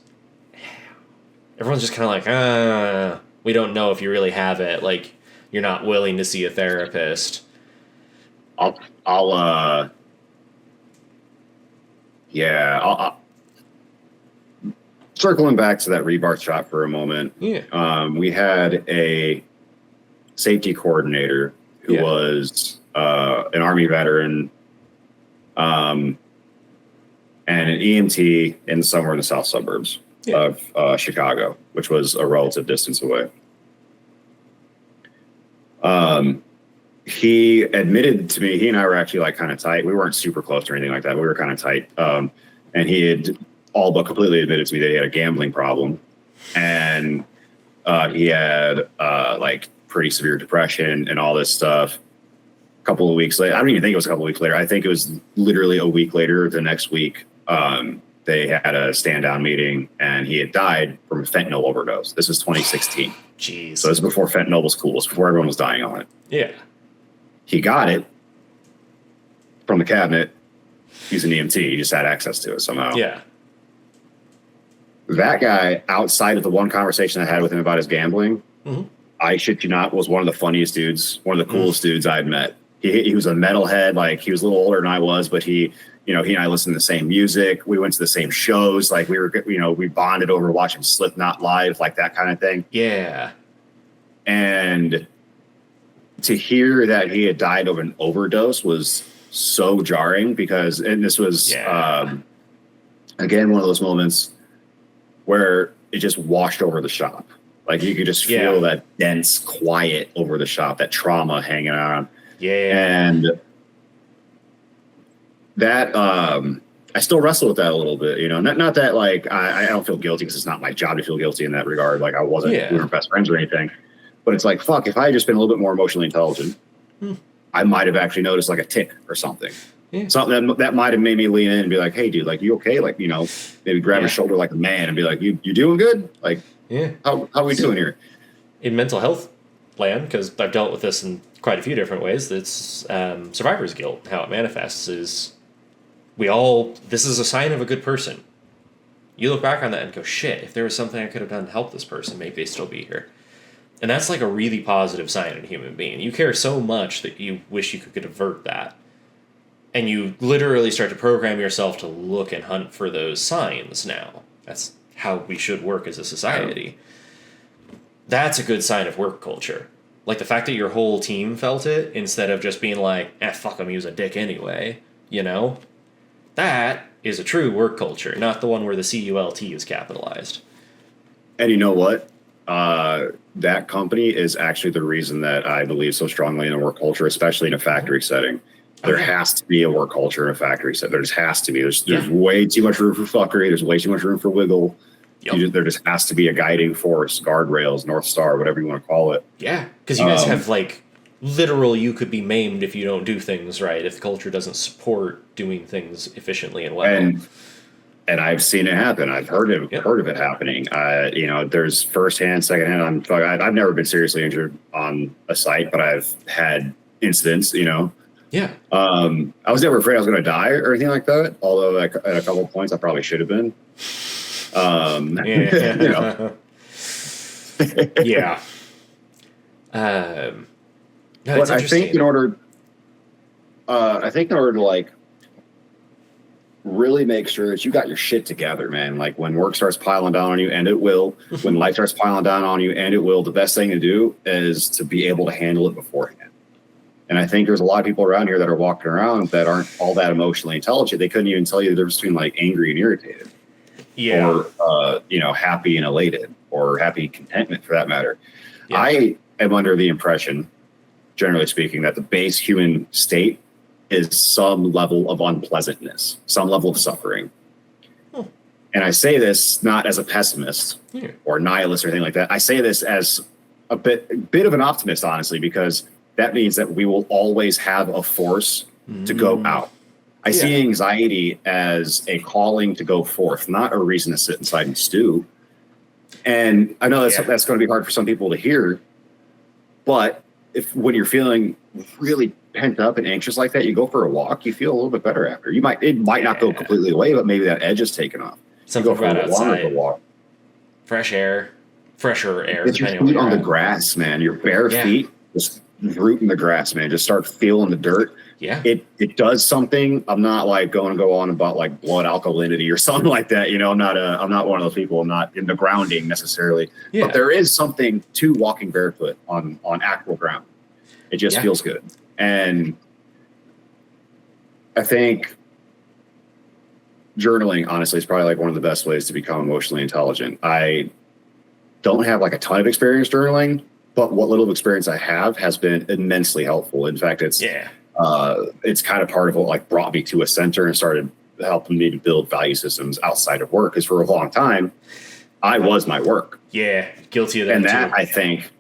everyone's just kind of like, we don't know if you really have it. Like, you're not willing to see a therapist. I'll circling back to that rebar shop for a moment. We had a safety coordinator who was an Army veteran and an EMT in somewhere in the south suburbs of Chicago, which was a relative distance away. He admitted to me, he and I were actually like kind of tight. We weren't super close or anything like that. We were kind of tight. And he had all but completely admitted to me that he had a gambling problem. And he had like pretty severe depression and all this stuff. A couple of weeks later, I don't even think it was a couple of weeks later. I think it was literally a week later, the next week, they had a stand down meeting and he had died from a fentanyl overdose. This was 2016. Jeez. So this is before fentanyl was cool. It was before everyone was dying on it. Yeah. He got it from the cabinet. He's an EMT. He just had access to it somehow. Yeah. That guy, outside of the one conversation I had with him about his gambling, I shit you not, was one of the funniest dudes, one of the coolest dudes I'd met. He was a metalhead. Like, he was a little older than I was, but he and I listened to the same music. We went to the same shows. Like, we bonded over watching Slipknot live, like that kind of thing. Yeah. And to hear that he had died of an overdose was so jarring because, and this was, again, one of those moments where it just washed over the shop. Like, you could just feel that dense quiet over the shop, that trauma hanging on. Yeah. And that, I still wrestle with that a little bit, not that like, I don't feel guilty because it's not my job to feel guilty in that regard. Like, we weren't best friends or anything, but it's like, fuck, if I had just been a little bit more emotionally intelligent, I might have actually noticed like a tick or something. Yeah. Something that might have made me lean in and be like, hey dude, like, you okay? Like, maybe grab his shoulder like a man and be like, you doing good? Like, how we doing here? In mental health land, because I've dealt with this in quite a few different ways, it's survivor's guilt. How it manifests is this is a sign of a good person. You look back on that and go, shit, if there was something I could have done to help this person, maybe they'd still be here. And that's like a really positive sign in a human being. You care so much that you wish you could avert that. And you literally start to program yourself to look and hunt for those signs now. That's how we should work as a society. That's a good sign of work culture. Like the fact that your whole team felt it instead of just being like, fuck him, he was a dick anyway, you know? That is a true work culture, not the one where the CULT is capitalized. And you know what? That company is actually the reason that I believe so strongly in a work culture, especially in a factory setting. There has to be a work culture in a factory setting. There just has to be. There's way too much room for fuckery. There's way too much room for wiggle. Yep. There just has to be a guiding force, guardrails, North Star, whatever you want to call it. Yeah, because you guys have like literal, you could be maimed if you don't do things right, if the culture doesn't support doing things efficiently and well. And I've seen it happen. I've heard of it happening. You know, there's firsthand, secondhand. I've never been seriously injured on a site, but I've had incidents. You know. Yeah. I was never afraid I was going to die or anything like that. Although at a couple of points I probably should have been. Yeah. You know. Yeah. No, but I think in order to like really make sure that you got your shit together, man. Like when work starts piling down on you, and it will, when life starts piling down on you, and it will, the best thing to do is to be able to handle it beforehand. And I think there's a lot of people around here that are walking around that aren't all that emotionally intelligent. They couldn't even tell you the difference between like angry and irritated. Yeah. Or, you know, happy and elated, or happy contentment for that matter. Yeah. I am under the impression, generally speaking, that the base human state is some level of unpleasantness, some level of suffering. And I say this not as a pessimist or nihilist or anything like that. I say this as a bit of an optimist, honestly, because that means that we will always have a force to go out. I see anxiety as a calling to go forth, not a reason to sit inside and stew. And I know that's going to be hard for some people to hear, but when you're feeling really pent up and anxious like that, you go for a walk, you feel a little bit better after. It might not go completely away, but maybe that edge is taken off. Something about outside, fresh air, fresher air. Get your feet on the grass, man. Your bare feet, just root in the grass, man. Just start feeling the dirt. Yeah, it does something. I'm not like going to go on about like blood alkalinity or something like that. You know, I'm not one of those people. I'm not into grounding necessarily. Yeah. But there is something to walking barefoot on actual ground. It just feels good. And I think journaling, honestly, is probably like one of the best ways to become emotionally intelligent. I don't have like a ton of experience journaling, but what little experience I have has been immensely helpful. In fact, it's kind of part of what like brought me to a center and started helping me to build value systems outside of work. Because for a long time, I was my work. Yeah, guilty of that. And that, I think,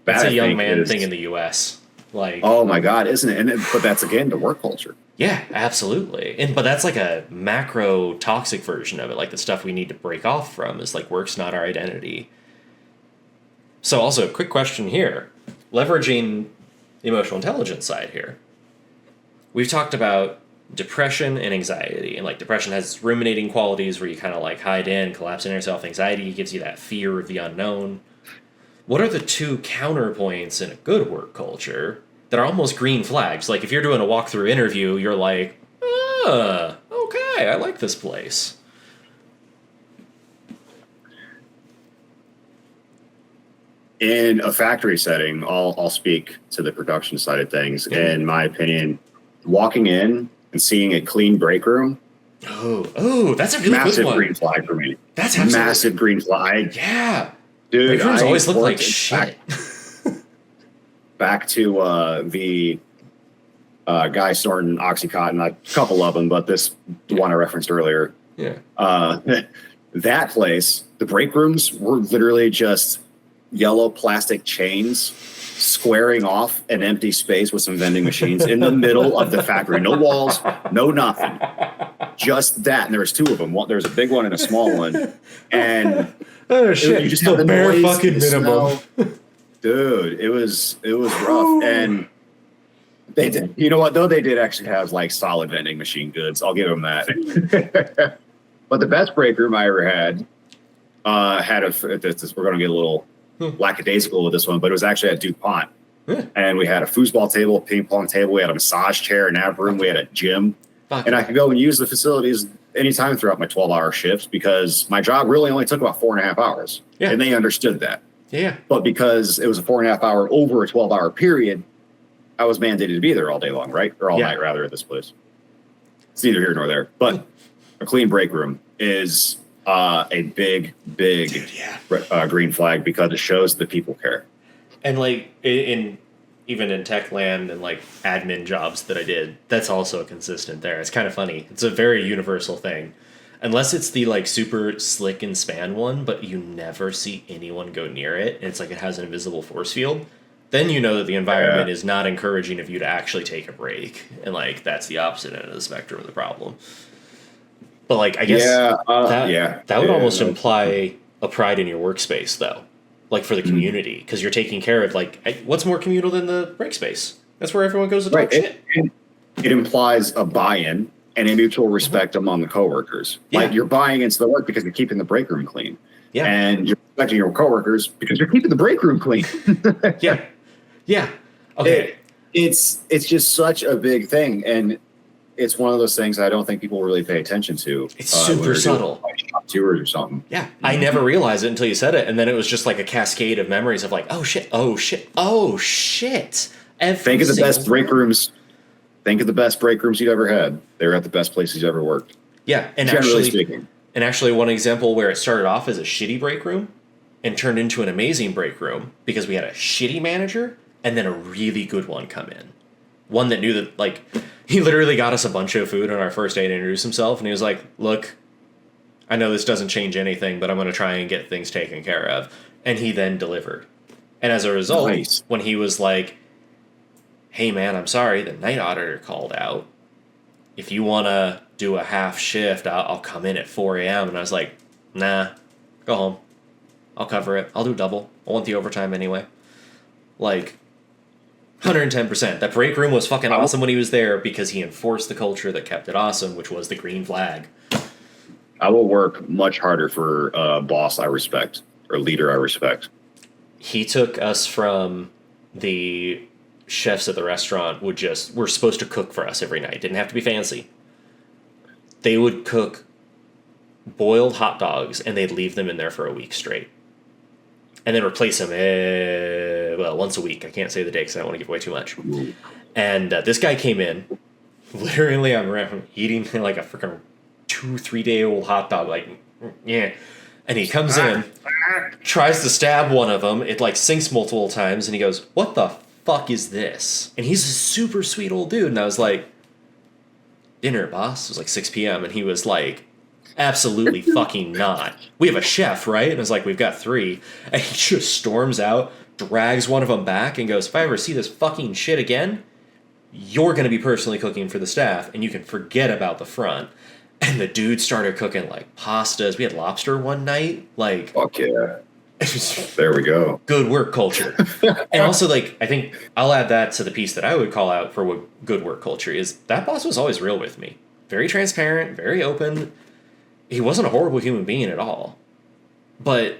that's a young man thing in the U.S. Like, oh my God, isn't it? But that's again the work culture. Yeah, absolutely. But that's like a macro toxic version of it. Like the stuff we need to break off from is like work's not our identity. So also, quick question here. Leveraging the emotional intelligence side here. We've talked about depression and anxiety. And like depression has ruminating qualities where you kind of like hide in, collapse in yourself. Anxiety gives you that fear of the unknown. What are the two counterpoints in a good work culture that are almost green flags? Like if you're doing a walkthrough interview, you're like, okay, I like this place. In a factory setting, I'll speak to the production side of things. In my opinion, walking in and seeing a clean break room. Oh, that's a really massive good one. Green flag for me. That's absolutely massive green flag. Yeah. Dude, break rooms always look like shit. Back to the guy snorting Oxycontin, a couple of them, but this one I referenced earlier. Yeah. That place, the break rooms were literally just yellow plastic chains squaring off an empty space with some vending machines in the middle of the factory. No walls, no nothing. Just that. And there was two of them. There was a big one and a small one. And oh shit! You just the have the bare noise, fucking minimum. Dude, it was rough. And they did, you know what though? They did actually have like solid vending machine goods. I'll give them that. But the best break room I ever had we're going to get a little lackadaisical with this one, but it was actually at DuPont. And we had a foosball table, a ping pong table. We had a massage chair, a nap room. We had a gym. And I could go and use the facilities anytime throughout my 12-hour shifts because my job really only took about 4.5 hours. Yeah. And they understood that. Yeah. But because it was a 4.5 hour over a 12-hour period, I was mandated to be there all day long, right? Or all night, rather, at this place. It's neither here nor there. But a clean break room is a big green flag because it shows that people care. And like even in tech land and like admin jobs that I did, that's also consistent there. It's kind of funny. It's a very universal thing. Unless it's the like super slick and span one, but you never see anyone go near it. And it's like it has an invisible force field. Then you know that the environment is not encouraging of you to actually take a break. And like that's the opposite end of the spectrum of the problem. But like I guess that would almost imply a pride in your workspace though. Like for the community, because you're taking care of like what's more communal than the break space? That's where everyone goes to talk shit. It implies a buy-in and a mutual respect among the coworkers. Yeah. Like you're buying into the work because you're keeping the break room clean. Yeah. And you're respecting your coworkers because you're keeping the break room clean. Yeah. Yeah. Okay. It's just such a big thing, and it's one of those things I don't think people really pay attention to. It's super subtle. Like shop tours or something. Yeah. I never realized it until you said it, and then it was just like a cascade of memories of like, oh shit, oh shit, oh shit. Think of the best break rooms. Think of the best break rooms you've ever had. They're at the best places you ever worked. Yeah, and generally speaking. And actually, one example where it started off as a shitty break room and turned into an amazing break room because we had a shitty manager and then a really good one come in. One that knew that, like, he literally got us a bunch of food on our first day to introduce himself, and he was like, look, I know this doesn't change anything, but I'm going to try and get things taken care of. And he then delivered. And as a result, when he was like, hey man, I'm sorry, the night auditor called out. If you want to do a half shift, I'll come in at 4 a.m. And I was like, nah, go home. I'll cover it. I'll do double. I want the overtime anyway. Like, 110%. That break room was fucking awesome when he was there because he enforced the culture that kept it awesome, which was the green flag. I will work much harder for a boss I respect or leader I respect. He took us from the chefs at the restaurant were supposed to cook for us every night. Didn't have to be fancy. They would cook boiled hot dogs and they'd leave them in there for a week straight. And then replace them, once a week. I can't say the day because I don't want to give away too much. And this guy came in. Literally, I'm eating like a freaking 2-3 day old hot dog. Like, yeah. And he comes in, tries to stab one of them. It like sinks multiple times. And he goes, what the fuck is this? And he's a super sweet old dude. And I was like, dinner, boss. It was like 6 p.m. And he was like, absolutely fucking not. We have a chef, right? And I was like, we've got 3. And he just storms out, drags one of them back, and goes, if I ever see this fucking shit again, you're going to be personally cooking for the staff, and you can forget about the front. And the dude started cooking, like, pastas. We had lobster one night. Like, fuck yeah. There we go. Good work culture. And also, like, I think I'll add that to the piece that I would call out for what good work culture is. That boss was always real with me. Very transparent, very open. He wasn't a horrible human being at all. But,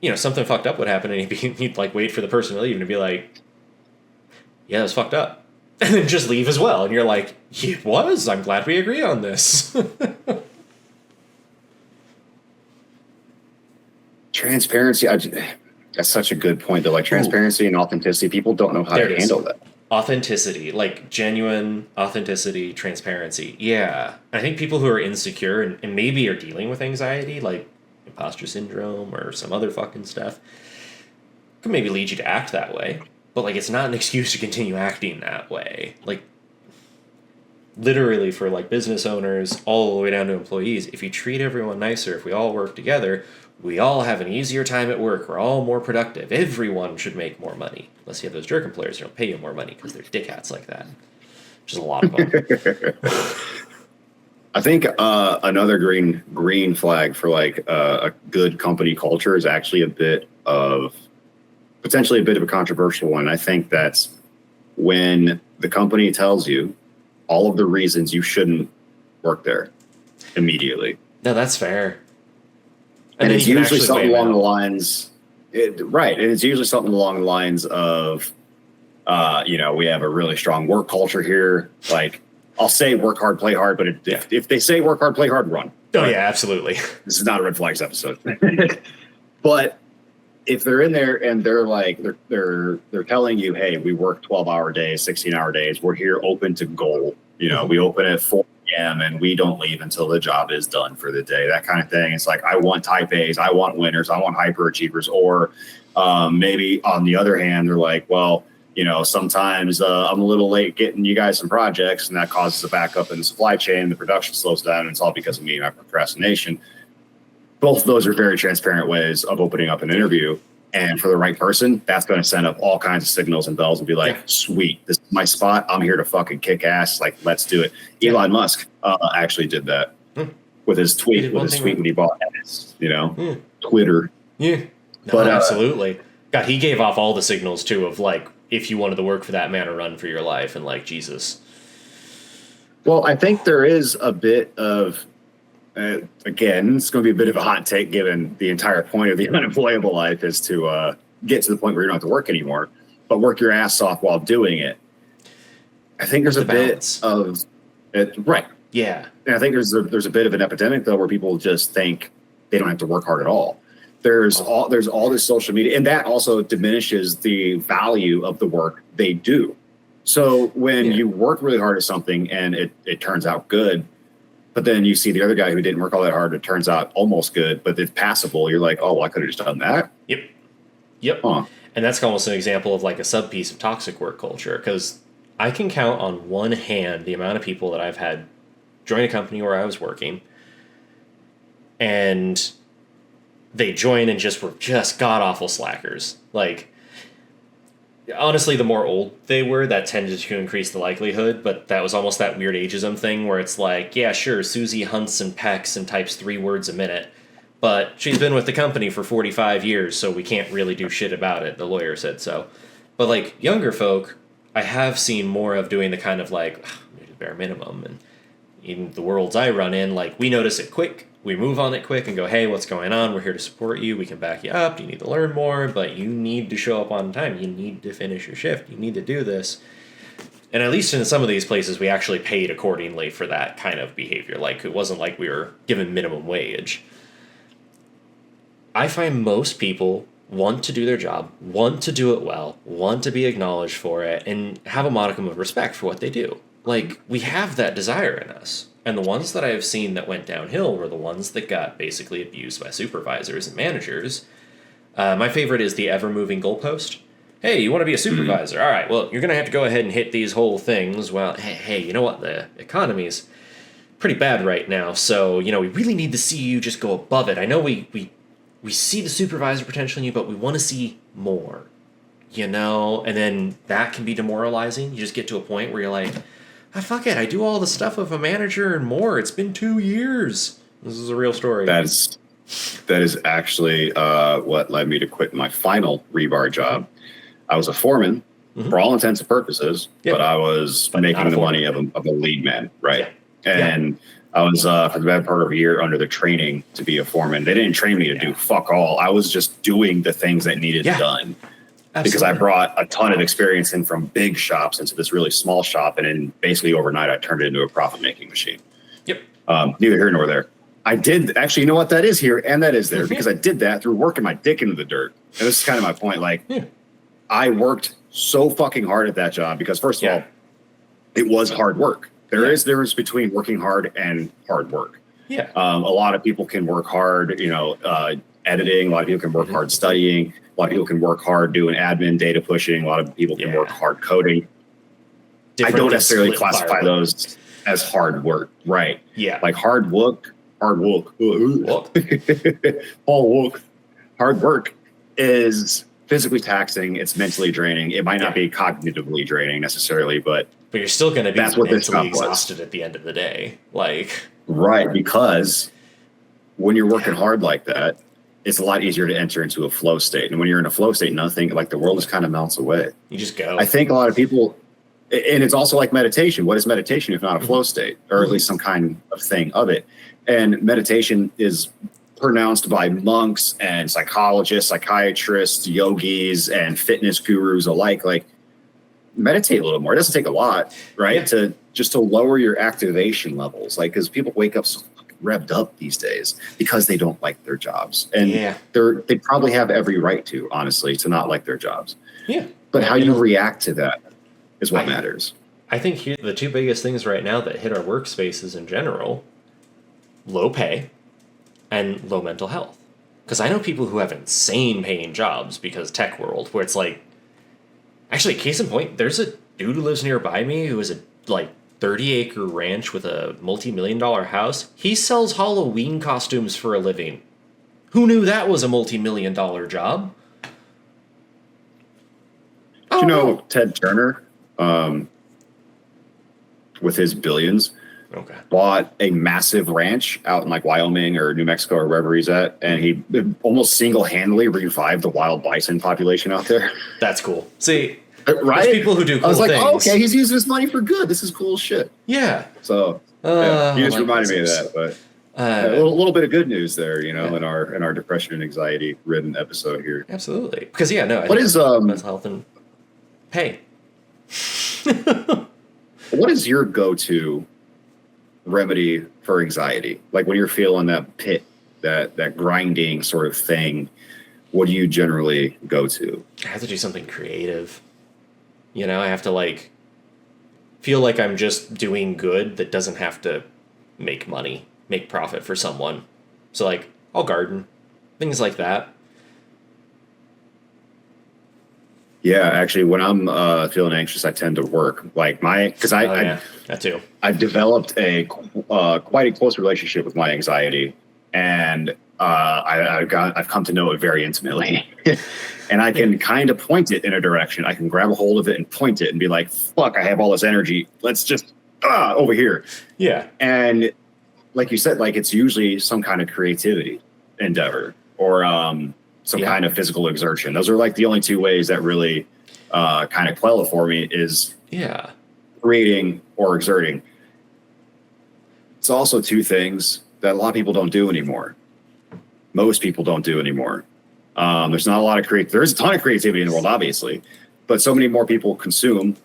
you know, something fucked up would happen, and he'd like, wait for the person to leave and be like, yeah, it was fucked up. And then just leave as well. And you're like, it was? I'm glad we agree on this. Transparency, that's such a good point, though. Like, transparency and authenticity, people don't know how to handle that. Authenticity, like genuine authenticity, transparency. Yeah. I think people who are insecure and maybe are dealing with anxiety, like imposter syndrome or some other fucking stuff, could maybe lead you to act that way. But, like, it's not an excuse to continue acting that way. Like, literally for, like, business owners all the way down to employees, if you treat everyone nicer, if we all work together, we all have an easier time at work. We're all more productive. Everyone should make more money. Unless you have those jerk employers who don't pay you more money because they're dickhats like that. Which is a lot of them. I think another green flag for, like, a good company culture is actually potentially a bit of a controversial one. I think that's when the company tells you all of the reasons you shouldn't work there immediately. No, that's fair. And it's usually something along the lines, right? And it's usually something along the lines of, We have a really strong work culture here. Like, I'll say work hard, play hard, but if they say work hard, play hard, run. Oh, yeah, absolutely. This is not a red flags episode. But if they're in there and they're like, they're telling you, hey, we work 12-hour days, 16-hour days. We're here open to goal. We open at 4 p.m. and we don't leave until the job is done for the day, that kind of thing. It's like, I want type A's, I want winners, I want hyperachievers. Or maybe on the other hand, they're like, well, sometimes I'm a little late getting you guys some projects, and that causes a backup in the supply chain. The production slows down, and it's all because of me and my procrastination. Both of those are very transparent ways of opening up an interview. And for the right person, that's going to send up all kinds of signals and bells and be like, sweet, this is my spot. I'm here to fucking kick ass. Like, let's do it. Elon Musk actually did that with his tweet, when he bought Twitter. Yeah. But absolutely. God, he gave off all the signals too of like, if you wanted to work for that man or run for your life, and like, Jesus. Well, I think there is a bit of, again, it's going to be a bit of a hot take given the entire point of the unemployable life is to get to the point where you don't have to work anymore, but work your ass off while doing it. I think there's a bit of it, right. Yeah. And I think there's a bit of an epidemic though, where people just think they don't have to work hard at all. There's all this social media, and that also diminishes the value of the work they do. So when you work really hard at something and it turns out good, but then you see the other guy who didn't work all that hard, it turns out almost good, but it's passable. You're like, oh, well, I could have just done that. Yep. Huh. And that's almost an example of like a sub piece of toxic work culture, because I can count on one hand the amount of people that I've had join a company where I was working, and they join and were god-awful slackers. Like, honestly, the more old they were, that tended to increase the likelihood, but that was almost that weird ageism thing where it's like, yeah, sure, Susie hunts and pecks and types 3 words a minute, but she's been with the company for 45 years, so we can't really do shit about it. The lawyer said so. But, like, younger folk, I have seen more of doing the kind of, like, the bare minimum. And in the worlds I run in, like, we notice it quick. We move on it quick and go, hey, what's going on? We're here to support you. We can back you up. You need to learn more, but you need to show up on time. You need to finish your shift. You need to do this. And at least in some of these places, we actually paid accordingly for that kind of behavior. Like, it wasn't like we were given minimum wage. I find most people want to do their job, want to do it well, want to be acknowledged for it, and have a modicum of respect for what they do. Like, we have that desire in us. And the ones that I've seen that went downhill were the ones that got basically abused by supervisors and managers. My favorite is the ever-moving goalpost. Hey, you want to be a supervisor? All right, well, you're going to have to go ahead and hit these whole things. Well, hey, you know what? The economy's pretty bad right now, so, we really need to see you just go above it. I know we see the supervisor potential in you, but we want to see more, And then that can be demoralizing. You just get to a point where you're like, fuck it, I do all the stuff of a manager and more. It's been 2 years. This is a real story. That is actually what led me to quit my final rebar job. I was a foreman for all intents and purposes, but I was making the money of a lead man, right? Yeah. And I was for the better part of a year under the training to be a foreman. They didn't train me to do fuck all. I was just doing the things that needed done. Absolutely. Because I brought a ton of experience in from big shops into this really small shop, and then basically overnight I turned it into a profit-making machine. Yep. Neither here nor there. I did actually, you know what, that is here and that is there because I did that through working my dick into the dirt. And this is kind of my point. Like, I worked so fucking hard at that job because, first of all, it was hard work. There is difference between working hard and hard work. Yeah. A lot of people can work hard, editing. A lot of people can work hard studying. A lot of people can work hard doing admin, data pushing. A lot of people can work hard coding. I don't necessarily classify those as hard work, right? Yeah. Like hard work is physically taxing. It's mentally draining. It might not be cognitively draining necessarily, but you're still going to be that's what mentally exhausted at the end of the day. Right, because when you're working hard like that, it's a lot easier to enter into a flow state. And when you're in a flow state, nothing like the world just kind of melts away. You just go. I think a lot of people, and it's also like meditation. What is meditation if not a flow state, or at least some kind of thing of it? And meditation is pronounced by monks and psychologists, psychiatrists, yogis, and fitness gurus alike. Like, meditate a little more. It doesn't take a lot, right? Yeah. To lower your activation levels, like because people wake up so fucking revved up these days because they don't like their jobs, and Yeah. they probably have every right to, honestly, to not like their jobs. Yeah. But how you react to that is what matters. I think here the two biggest things right now that hit our workspaces in general: low pay and low mental health. Because I know people who have insane paying jobs because tech world, where it's like, actually, case in point, there's a dude who lives nearby me who has a like 30-acre ranch with a multi-million-dollar house. He sells Halloween costumes for a living. Who knew that was a multi-million-dollar job? Do you know Ted Turner, with his billions, bought a massive ranch out in like Wyoming or New Mexico or wherever he's at, and he almost single-handedly revived the wild bison population out there. That's cool. See, right? There's people who do cool I was like, things. oh, okay, he's using his money for good. This is cool shit. Yeah. So you just reminded me of that, but a little bit of good news there, in our depression and anxiety ridden episode here. Absolutely. Because what is mental health and pay? What is your go-to remedy for anxiety? Like when you're feeling that pit, that grinding sort of thing, what do you generally go to? I have to do something creative. I have to like feel like I'm just doing good that doesn't have to make money, make profit for someone. So like I'll garden, things like that. Yeah, actually, when I'm feeling anxious, I tend to work. Like that too. I've developed a quite a close relationship with my anxiety, and I've come to know it very intimately, and I can kind of point it in a direction. I can grab a hold of it and point it and be like, "Fuck, I have all this energy. Let's just over here." Yeah, and like you said, like it's usually some kind of creativity endeavor or some kind of physical exertion. Those are like the only two ways that really kind of quell it for me is creating or exerting. It's also two things that a lot of people don't do anymore. Most people don't do anymore. There's not a lot of there's a ton of creativity in the world, obviously, but so many more people consume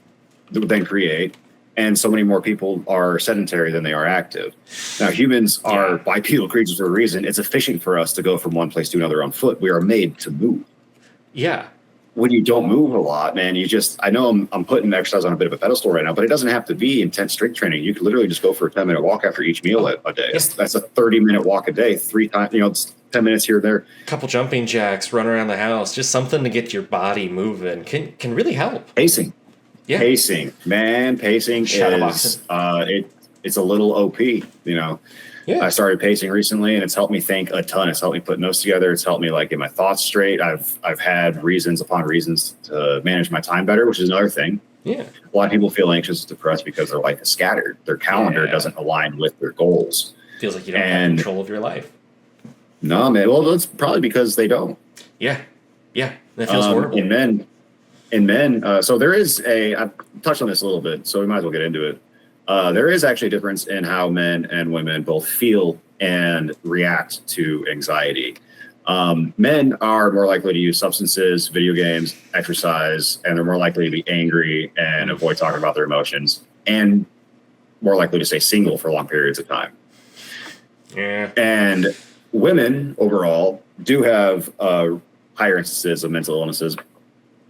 than create. And so many more people are sedentary than they are active. Now, humans are bipedal creatures for a reason. It's efficient for us to go from one place to another on foot. We are made to move. Yeah. When you don't move a lot, man, I know I'm putting exercise on a bit of a pedestal right now, but it doesn't have to be intense strength training. You could literally just go for a 10-minute walk after each meal a day. Yeah. That's a 30-minute walk a day, 3 times, it's 10 minutes here or there. Couple jumping jacks, run around the house, just something to get your body moving can really help. Pacing. Yeah. Pacing is it's a little OP, Yeah. I started pacing recently and it's helped me think a ton. It's helped me put notes together. It's helped me like get my thoughts straight. I've had reasons upon reasons to manage my time better, which is another thing. Yeah. A lot of people feel anxious and depressed because their life is scattered. Their calendar doesn't align with their goals. Feels like you don't have control of your life. No, man. Well, that's probably because they don't. Yeah. Yeah. That feels horrible. In men, so there is I've touched on this a little bit, so we might as well get into it. There is actually a difference in how men and women both feel and react to anxiety. Men are more likely to use substances, video games, exercise, and they're more likely to be angry and avoid talking about their emotions, and more likely to stay single for long periods of time. Yeah. And women overall do have higher instances of mental illnesses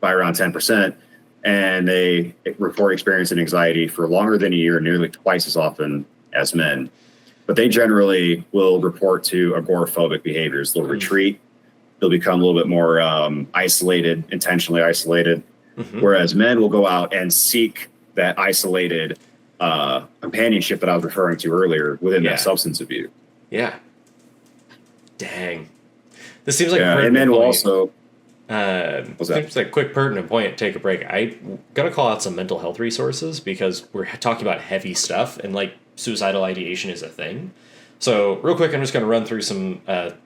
by around 10%, and they report experiencing anxiety for longer than a year, nearly twice as often as men. But they generally will report to agoraphobic behaviors. They'll retreat. They'll become a little bit more isolated, intentionally isolated, whereas men will go out and seek that isolated companionship that I was referring to earlier within that substance abuse. Yeah. Dang. This seems like and then we'll also... It's like a quick pertinent point. Take a break. I gotta call out some mental health resources because we're talking about heavy stuff and like suicidal ideation is a thing. So real quick, I'm just gonna run through some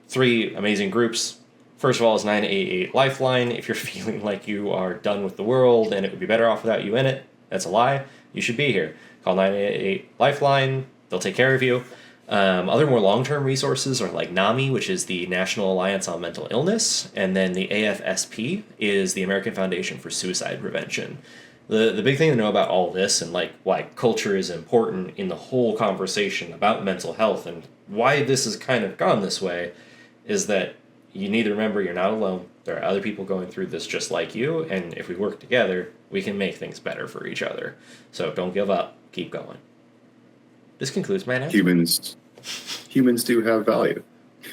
3 amazing groups. First of all is 988 Lifeline. If you're feeling like you are done with the world and it would be better off without you in it, that's a lie. You should be here. Call 988 Lifeline. They'll take care of you. Other more long-term resources are like NAMI, which is the National Alliance on Mental Illness, and then the AFSP is the American Foundation for Suicide Prevention. The big thing to know about all this and like why culture is important in the whole conversation about mental health and why this has kind of gone this way is that you need to remember you're not alone. There are other people going through this just like you, and if we work together, we can make things better for each other. So don't give up. Keep going. This concludes my announcement. Humans do have value.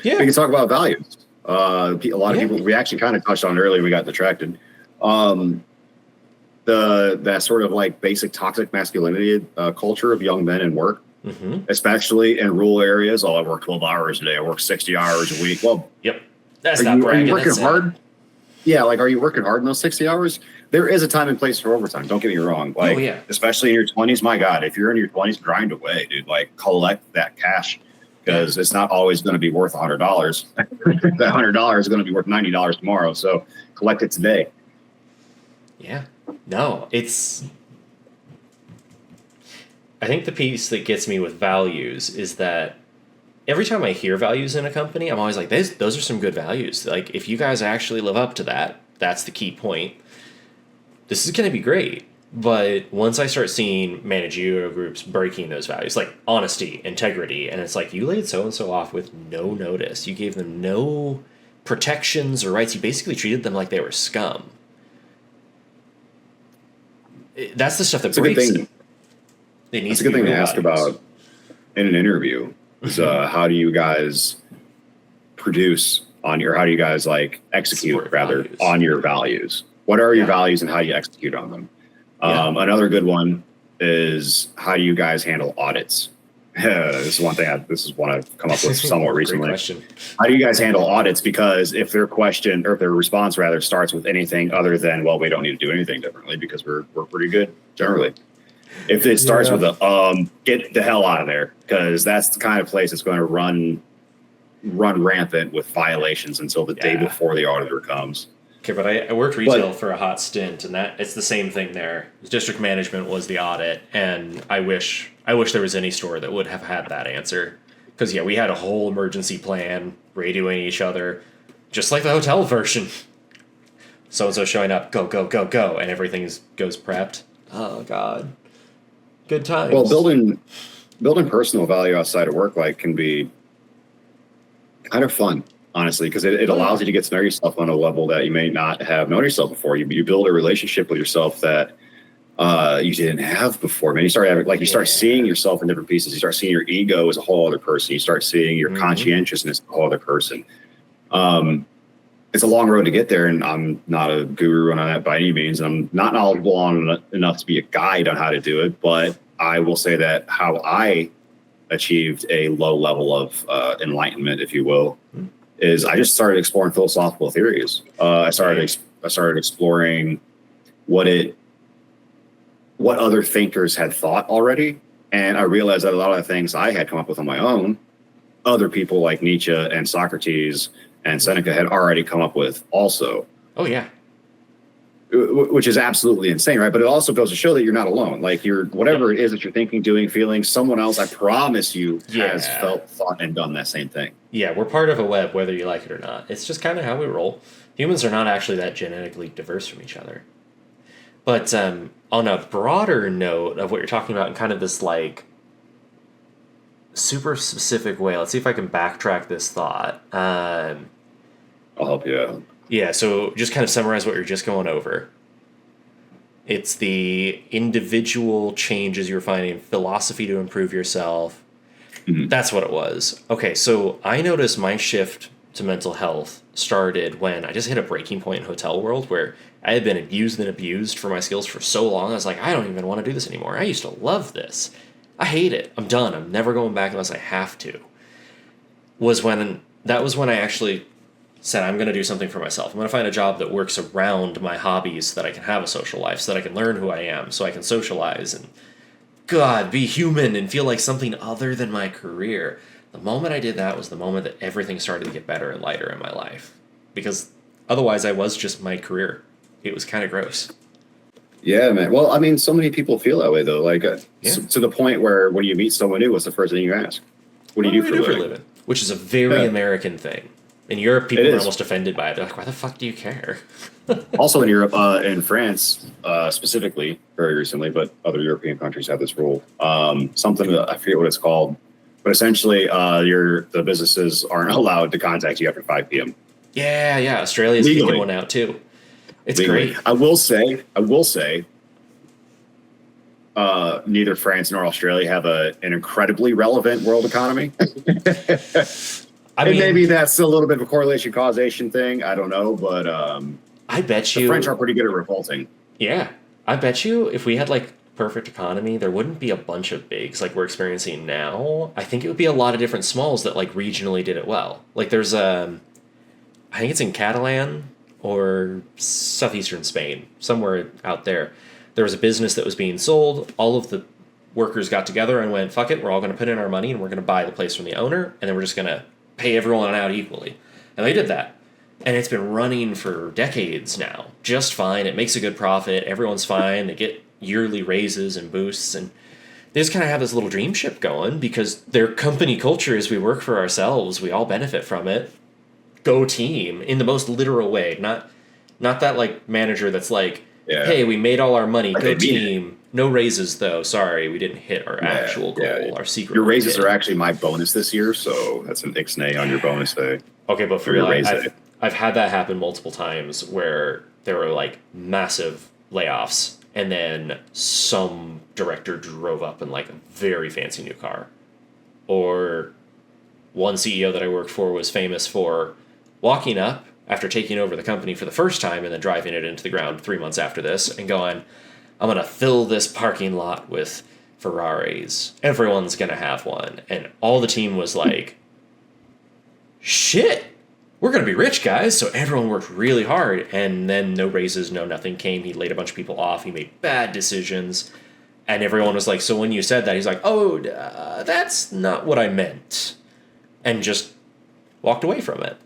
Yeah. We can talk about values. A lot of people, we actually kind of touched on it earlier, we got distracted. That sort of like basic toxic masculinity culture of young men in work, especially in rural areas. Oh, I work 12 hours a day. I work 60 hours a week. Well, yep. That's not bragging. Are you working hard? Yeah, like, are you working hard in those 60 hours? There is a time and place for overtime. Don't get me wrong. Like, especially in your 20s, my God, if you're in your 20s, grind away, dude. Like, collect that cash because it's not always going to be worth $100. That $100 is going to be worth $90 tomorrow. So collect it today. Yeah. No, I think the piece that gets me with values is that every time I hear values in a company, I'm always like, those are some good values. Like, if you guys actually live up to that, that's the key point. This is going to be great. But once I start seeing managerial groups breaking those values, like honesty, integrity, and it's like, you laid so-and-so off with no notice. You gave them no protections or rights. You basically treated them like they were scum. That's the stuff that breaks it. It's a good thing to ask about in an interview. Is how do you guys produce on your, how do you guys like execute rather on your values? What are your values and how do you execute on them? Another good one is how do you guys handle audits? This is one I've come up with somewhat recently. How do you guys handle audits? Because if their question or if their response rather starts with anything other than, well, we don't need to do anything differently because we're pretty good generally. If it starts with a get the hell out of there, because that's the kind of place that's going to run rampant with violations until the day before the auditor comes. Okay, but I worked retail for a hot stint, and that it's the same thing there. District management was the audit, and I wish there was any store that would have had that answer. Because we had a whole emergency plan, radioing each other, just like the hotel version. So and so showing up, go, and everything goes prepped. Oh God, good times. Well, building personal value outside of work can be kind of fun. Honestly, because it allows you to get to know yourself on a level that you may not have known yourself before. You build a relationship with yourself that you didn't have before. Man, you start having you start seeing yourself in different pieces. You start seeing your ego as a whole other person. You start seeing your conscientiousness as a whole other person. It's a long road to get there, and I'm not a guru on that by any means. I'm not knowledgeable enough to be a guide on how to do it, but I will say that how I achieved a low level of enlightenment, if you will, is I just started exploring philosophical theories. I started exploring what other thinkers had thought already, and I realized that a lot of the things I had come up with on my own, other people like Nietzsche and Socrates and Seneca had already come up with also. Oh yeah. Which is absolutely insane, right? But it also goes to show that you're not alone. Like whatever it is that you're thinking, doing, feeling, someone else, I promise you, has felt, thought, and done that same thing. Yeah, we're part of a web, whether you like it or not. It's just kind of how we roll. Humans are not actually that genetically diverse from each other. But on a broader note of what you're talking about in kind of this super specific way, let's see if I can backtrack this thought. I'll help you out. Yeah, so just kind of summarize what you're just going over. It's the individual changes you're finding, philosophy to improve yourself. That's what it was. Okay, so I noticed my shift to mental health started when I just hit a breaking point in hotel world where I had been abused for my skills for so long. I was like, I don't even want to do this anymore. I used to love this. I hate it. I'm done. I'm never going back unless I have to. That was when I actually said, I'm going to do something for myself. I'm going to find a job that works around my hobbies so that I can have a social life, so that I can learn who I am, so I can socialize and, God, be human and feel like something other than my career. The moment I did that was the moment that everything started to get better and lighter in my life. Because otherwise I was just my career. It was kind of gross. Yeah, man. Well, I mean, so many people feel that way, though. To the point where when you meet someone new, what's the first thing you ask? What do you do for a living? Which is a very American thing. In Europe, It people were is. almost offended by it. They're like, why the fuck do you care? Also in Europe, in France specifically, very recently, but other European countries have this rule. Something that I forget what it's called, but essentially, the businesses aren't allowed to contact you after 5 p.m. Yeah. Australia's Legally. kicking one out too. It's Legally. great. I will say, neither France nor Australia have an incredibly relevant world economy. I mean, maybe that's a little bit of a correlation causation thing. I don't know, but I bet you the French are pretty good at revolting. Yeah, I bet you if we had like perfect economy, there wouldn't be a bunch of bigs like we're experiencing now. I think it would be a lot of different smalls that like regionally did it well. Like there's I think it's in Catalan or southeastern Spain, somewhere out there. There was a business that was being sold. All of the workers got together and went, "Fuck it, we're all going to put in our money and we're going to buy the place from the owner, and then we're just going to pay everyone out equally." And they did that. And it's been running for decades now, just fine. It makes a good profit. Everyone's fine. They get yearly raises and boosts. And they just kind of have this little dream ship going because their company culture is we work for ourselves. We all benefit from it. Go team in the most literal way. Not that like manager that's like, hey, we made all our money. Go team. No raises though. Sorry, we didn't hit our actual goal. Our secret. Your raises are actually my bonus this year, so that's an ixnay on your bonus day. Okay, but for real, I've had that happen multiple times where there were like massive layoffs and then some director drove up in like a very fancy new car. Or one CEO that I worked for was famous for walking up after taking over the company for the first time and then driving it into the ground 3 months after this and going, I'm going to fill this parking lot with Ferraris. Everyone's going to have one. And all the team was like, shit. We're going to be rich, guys. So everyone worked really hard. And then no raises, no nothing came. He laid a bunch of people off. He made bad decisions. And everyone was like, so when you said that, he's like, oh, that's not what I meant. And just walked away from it.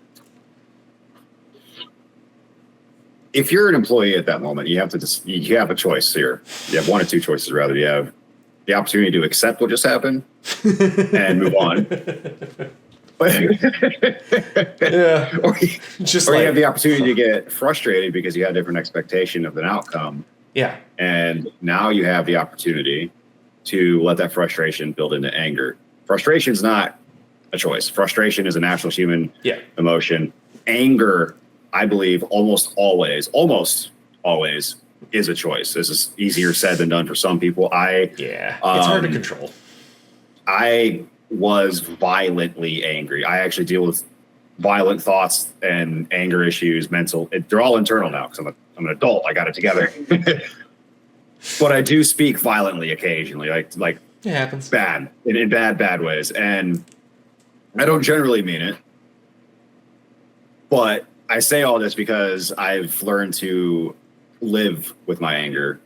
If you're an employee at that moment, you have a choice here. You have one or two choices, rather. You have the opportunity to accept what just happened and move on. Yeah. Or you have the opportunity to get frustrated because you had a different expectation of an outcome. Yeah. And now you have the opportunity to let that frustration build into anger. Frustration is not a choice. Frustration is a natural human emotion. Anger, I believe, almost always is a choice. This is easier said than done for some people. It's hard to control. I was violently angry. I actually deal with violent thoughts and anger issues, they're all internal now because I'm an adult. I got it together. But I do speak violently occasionally, like it happens. Bad in bad ways. And I don't generally mean it. But I say all this because I've learned to live with my anger.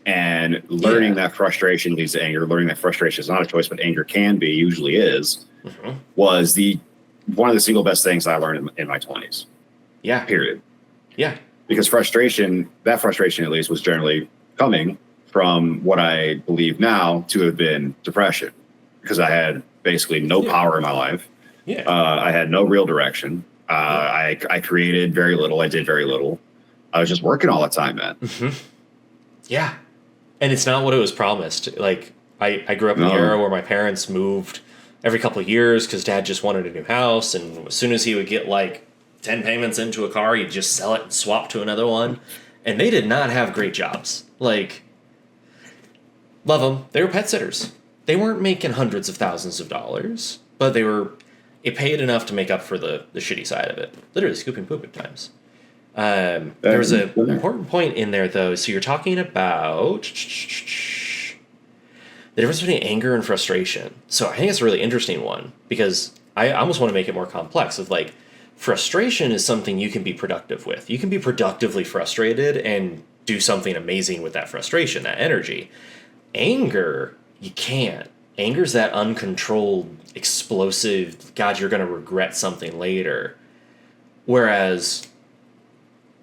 And learning that frustration leads to anger, learning that frustration is not a choice, but anger can be, usually is, was one of the single best things I learned in my 20s. Yeah. Period. Yeah. Because that frustration at least was generally coming from what I believe now to have been depression. Because I had basically no power in my life. Yeah. I had no real direction. I created very little. I did very little. I was just working all the time, man. Yeah. And it's not what it was promised. Like, I grew up in the era where my parents moved every couple of years because Dad just wanted a new house. And as soon as he would get, like, 10 payments into a car, he'd just sell it and swap to another one. And they did not have great jobs. Like, love them. They were pet sitters. They weren't making hundreds of thousands of dollars, but it paid enough to make up for the shitty side of it. Literally scooping poop at times. There was an important point in there, though. So you're talking about the difference between anger and frustration. So I think it's a really interesting one because I almost want to make it more complex. Of like, frustration is something you can be productive with. You can be productively frustrated and do something amazing with that frustration, that energy. Anger, you can't. Anger's that uncontrolled, explosive, God, you're going to regret something later. Whereas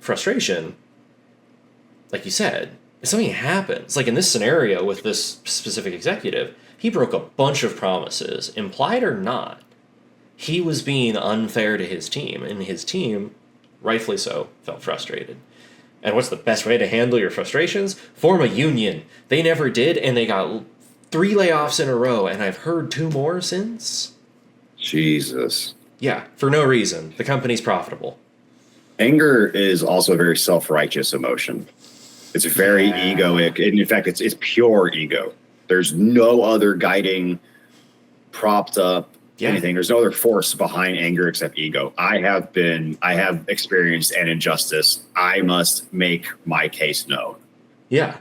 frustration, like you said, if something happens, like in this scenario with this specific executive, he broke a bunch of promises, implied or not. he was being unfair to his team, and his team, rightfully so, felt frustrated. And what's the best way to handle your frustrations? Form a union. They never did, and they got 3 layoffs in a row, and I've heard 2 more since. Jesus. Yeah, for no reason. The company's profitable. Anger is also a very self-righteous emotion. It's very egoic. And in fact, it's pure ego. There's no other guiding, propped up anything. There's no other force behind anger except ego. I have experienced an injustice. I must make my case known. Yeah.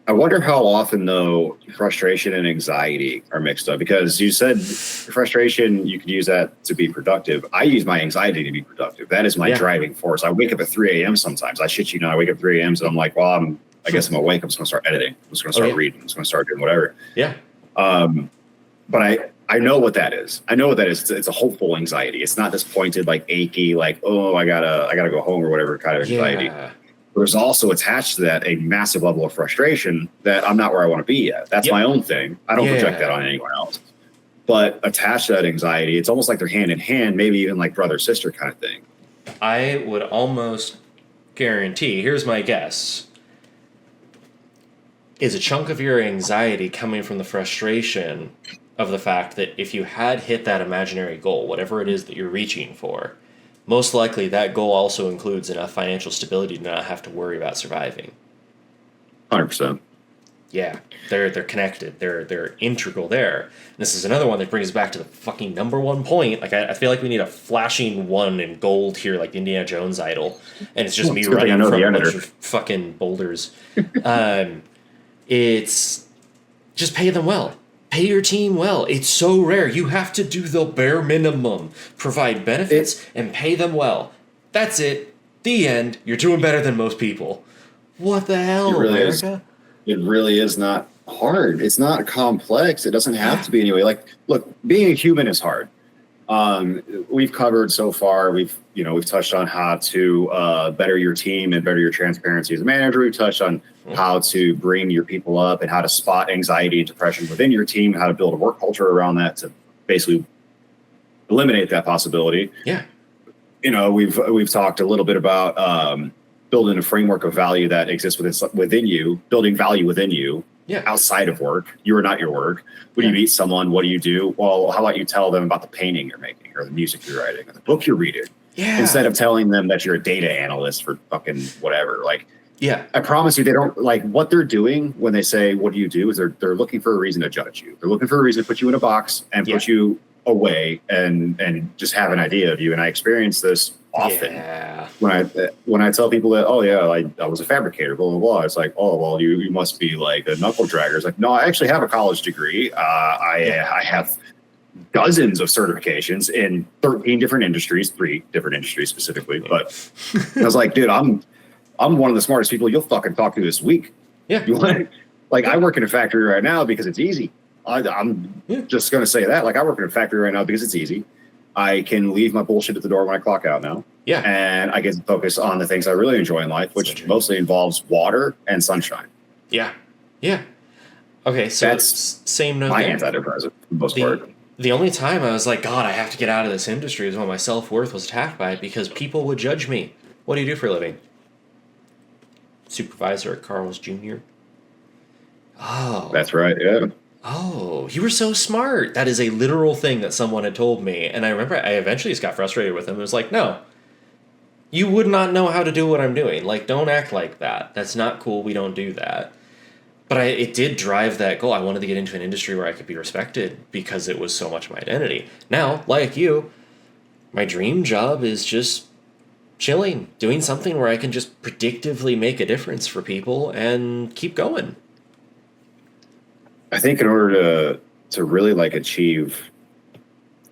I wonder how often, though, frustration and anxiety are mixed up, because you said frustration, you could use that to be productive. I use my anxiety to be productive. That is my driving force. I wake up at 3 a.m. sometimes. I shit you not. I wake up at 3 a.m. and I'm like, well, I guess I'm awake. I'm just going to start editing. I'm just going to start reading. I'm just going to start doing whatever. Yeah. But I know what that is. I know what that is. It's a hopeful anxiety. It's not this pointed, like achy, like, oh, I gotta go home or whatever kind of anxiety. Yeah. There's also attached to that a massive level of frustration that I'm not where I want to be yet. That's my own thing. I don't project that on anyone else. But attached to that anxiety, it's almost like they're hand in hand, maybe even like brother sister kind of thing. I would almost guarantee, here's my guess, is a chunk of your anxiety coming from the frustration of the fact that if you had hit that imaginary goal, whatever it is that you're reaching for, most likely that goal also includes enough financial stability to not have to worry about surviving. 100%. Yeah, they're connected. They're integral there. And this is another one that brings us back to the fucking number one point. Like I feel like we need a flashing one in gold here, like the Indiana Jones idol, and it's just me running from a bunch of fucking boulders. It's just pay them well. Pay your team well. It's so rare. You have to do the bare minimum. Provide benefits and pay them well. That's it. The end. You're doing better than most people. What the hell, America? It really is not hard. It's not complex. It doesn't have to be anyway. Like, look, being a human is hard. We've covered so far. We've touched on how to better your team and better your transparency as a manager. We've touched on how to bring your people up and how to spot anxiety and depression within your team, how to build a work culture around that to basically eliminate that possibility. Yeah. We've talked a little bit about building a framework of value that exists within you, building value within you. Yeah. Outside of work. You are not your work. When you meet someone, what do you do? Well, how about you tell them about the painting you're making or the music you're writing or the book you're reading? Yeah. Instead of telling them that you're a data analyst for fucking whatever. Like, yeah, I promise you, they don't like what they're doing when they say, what do you do? Is they're looking for a reason to judge you. They're looking for a reason to put you in a box and put you away and just have an idea of you. And I experience this often when I tell people that, oh yeah, I was a fabricator, blah blah blah. It's like, oh well, you must be like a knuckle dragger. It's like, no, I actually have a college degree. I have dozens of certifications in 13 different industries, 3 different industries specifically. But I was like, dude, I'm one of the smartest people you'll fucking talk to this week. Yeah, I work in a factory right now because it's easy. I'm just going to say that. Like, I work in a factory right now because it's easy. I can leave my bullshit at the door when I clock out now. Yeah. And I get to focus on the things I really enjoy in life, which mostly involves water and sunshine. Yeah. Yeah. Okay, so that's same note. My antidepressant, for the most part. The only time I was like, God, I have to get out of this industry is when my self-worth was attacked by it because people would judge me. What do you do for a living? Supervisor at Carl's Jr. Oh. That's right, yeah. Oh, you were so smart. That is a literal thing that someone had told me. And I remember I eventually just got frustrated with him. It was like, no, you would not know how to do what I'm doing. Like, don't act like that. That's not cool. We don't do that. But it did drive that goal. I wanted to get into an industry where I could be respected because it was so much my identity. Now, like you, my dream job is just chilling, doing something where I can just predictively make a difference for people and keep going. I think in order to really achieve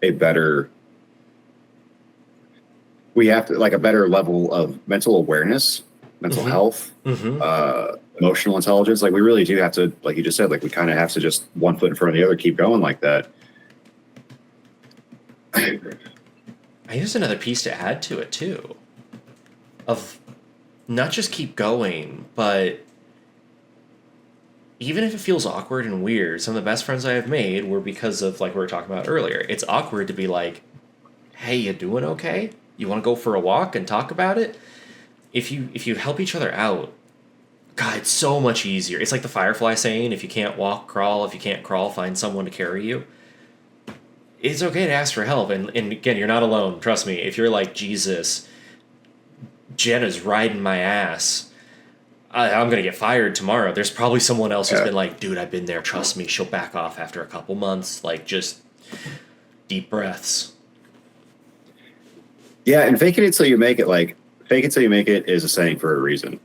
a better, we have to a better level of mental awareness, mental health, emotional intelligence. Like, we really do have to, like you just said, we kind of have to just one foot in front of the other, keep going like that. I there's another piece to add to it too, of not just keep going, but even if it feels awkward and weird, some of the best friends I have made were because of, like we were talking about earlier, it's awkward to be like, hey, you doing okay? You want to go for a walk and talk about it? If you help each other out, God, it's so much easier. It's like the Firefly saying, if you can't walk, crawl. If you can't crawl, find someone to carry you. It's okay to ask for help. And again, you're not alone. Trust me. If you're like, Jesus, Jenna's riding my ass, I'm going to get fired tomorrow. There's probably someone else who's been like, dude, I've been there. Trust me. She'll back off after a couple months. Like, just deep breaths. Yeah, and fake it till you make it. Like, fake it till you make it is a saying for a reason.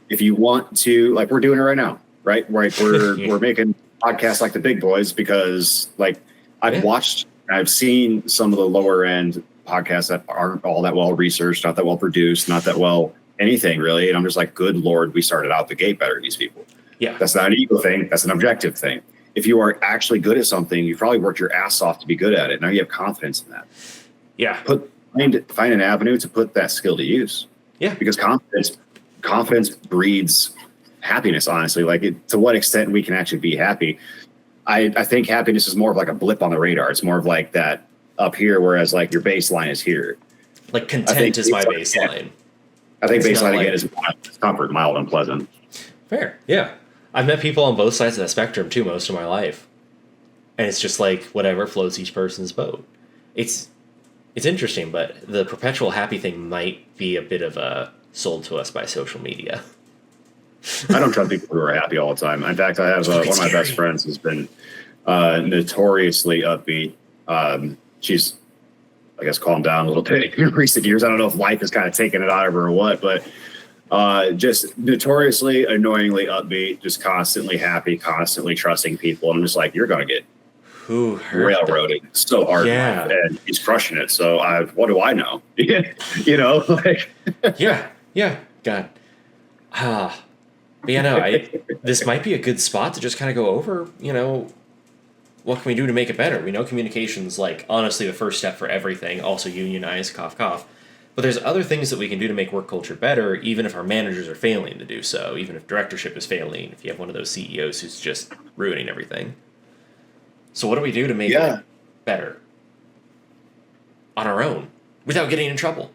If you want to, like, we're doing it right now, right? We're making podcasts like the big boys because, like, I've seen some of the lower end podcasts that aren't all that well researched, not that well produced, not that well anything really. And I'm just like, good Lord, we started out the gate better than these people. Yeah. That's not an ego thing. That's an objective thing. If you are actually good at something, you probably worked your ass off to be good at it. Now you have confidence in that. Yeah. Find an avenue to put that skill to use. Yeah. Because confidence breeds happiness, honestly. Like, to what extent we can actually be happy. I think happiness is more of like a blip on the radar. It's more of like that up here, whereas like your baseline is here. Like content is my baseline. I think baseline again is comfort, mild, and pleasant. Fair. Yeah. I've met people on both sides of that spectrum too most of my life. And it's just like whatever floats each person's boat. It's interesting, but the perpetual happy thing might be a bit of a sold to us by social media. I don't trust people who are happy all the time. In fact, I have one of my best friends who's been notoriously upbeat. She's, I guess, calmed down a little bit in recent years. I don't know if life has kind of taken it out of her or what, but just notoriously, annoyingly upbeat, just constantly happy, constantly trusting people. And I'm just like, you're going to get railroaded so hard. Yeah. And he's crushing it. So what do I know? You know, like. Yeah. God. But yeah, no, this might be a good spot to just kind of go over, what can we do to make it better? We know communication's like honestly the first step for everything. Also unionize, cough, cough. But there's other things that we can do to make work culture better, even if our managers are failing to do so, even if directorship is failing, if you have one of those CEOs who's just ruining everything. So what do we do to make it better on our own without getting in trouble?